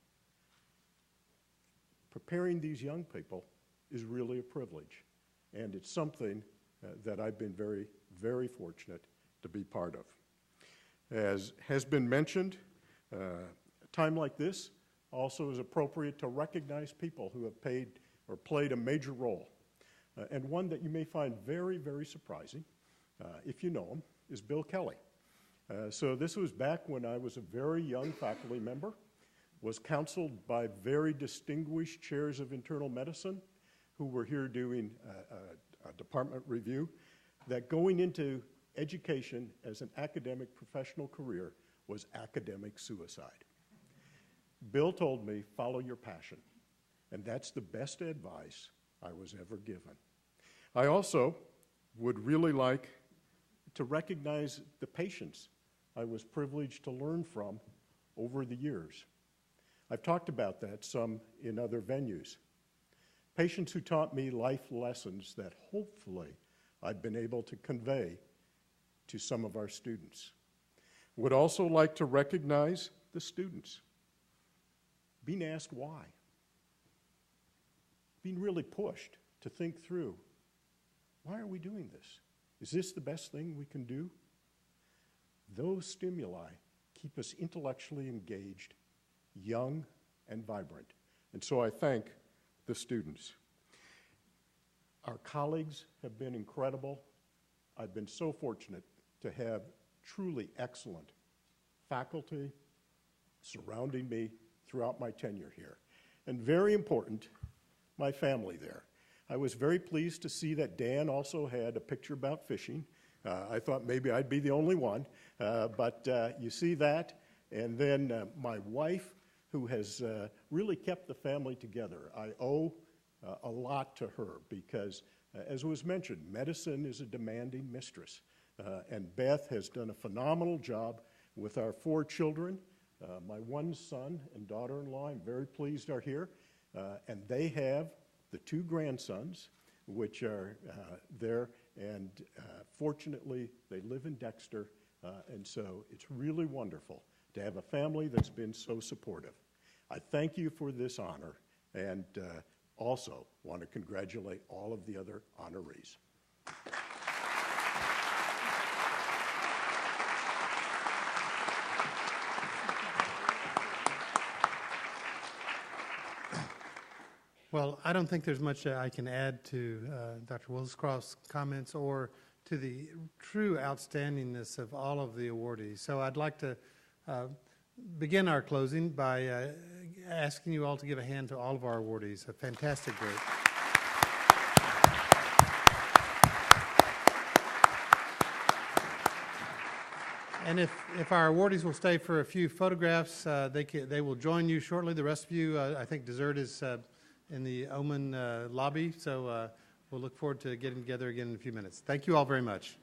Preparing these young people is really a privilege, and it's something that I've been very, very fortunate to be part of. As has been mentioned, a time like this also is appropriate to recognize people who have paid or played a major role. and one that you may find very, very surprising, if you know him, is Bill Kelly. So this was back when I was a very young faculty member, was counseled by very distinguished chairs of internal medicine who were here doing a department review, that going into education as an academic professional career was academic suicide. Bill told me, follow your passion, and that's the best advice I was ever given. I also would really like to recognize the patients I was privileged to learn from over the years. I've talked about that some in other venues. Patients who taught me life lessons that hopefully I've been able to convey to some of our students. Would also like to recognize the students. Being asked why. Being really pushed to think through, why are we doing this? Is this the best thing we can do? Those stimuli keep us intellectually engaged, young and vibrant. And so I thank the students. Our colleagues have been incredible. I've been so fortunate to have truly excellent faculty surrounding me throughout my tenure here. And very important, my family there. I was very pleased to see that Dan also had a picture about fishing. I thought maybe I'd be the only one, but you see that. And then my wife, who has really kept the family together. I owe a lot to her because, as was mentioned, medicine is a demanding mistress. And Beth has done a phenomenal job with our 4 children. My one son and daughter-in-law, I'm very pleased, are here. And they have the 2 grandsons, which are there. And fortunately, they live in Dexter. And so it's really wonderful to have a family that's been so supportive. I thank you for this honor and also want to congratulate all of the other honorees. Well, I don't think there's much I can add to Dr. Williscroft's comments or to the true outstandingness of all of the awardees. So I'd like to begin our closing by asking you all to give a hand to all of our awardees. A fantastic group. And if our awardees will stay for a few photographs, they will join you shortly. The rest of you, I think dessert is in the Oman lobby, so we'll look forward to getting together again in a few minutes. Thank you all very much.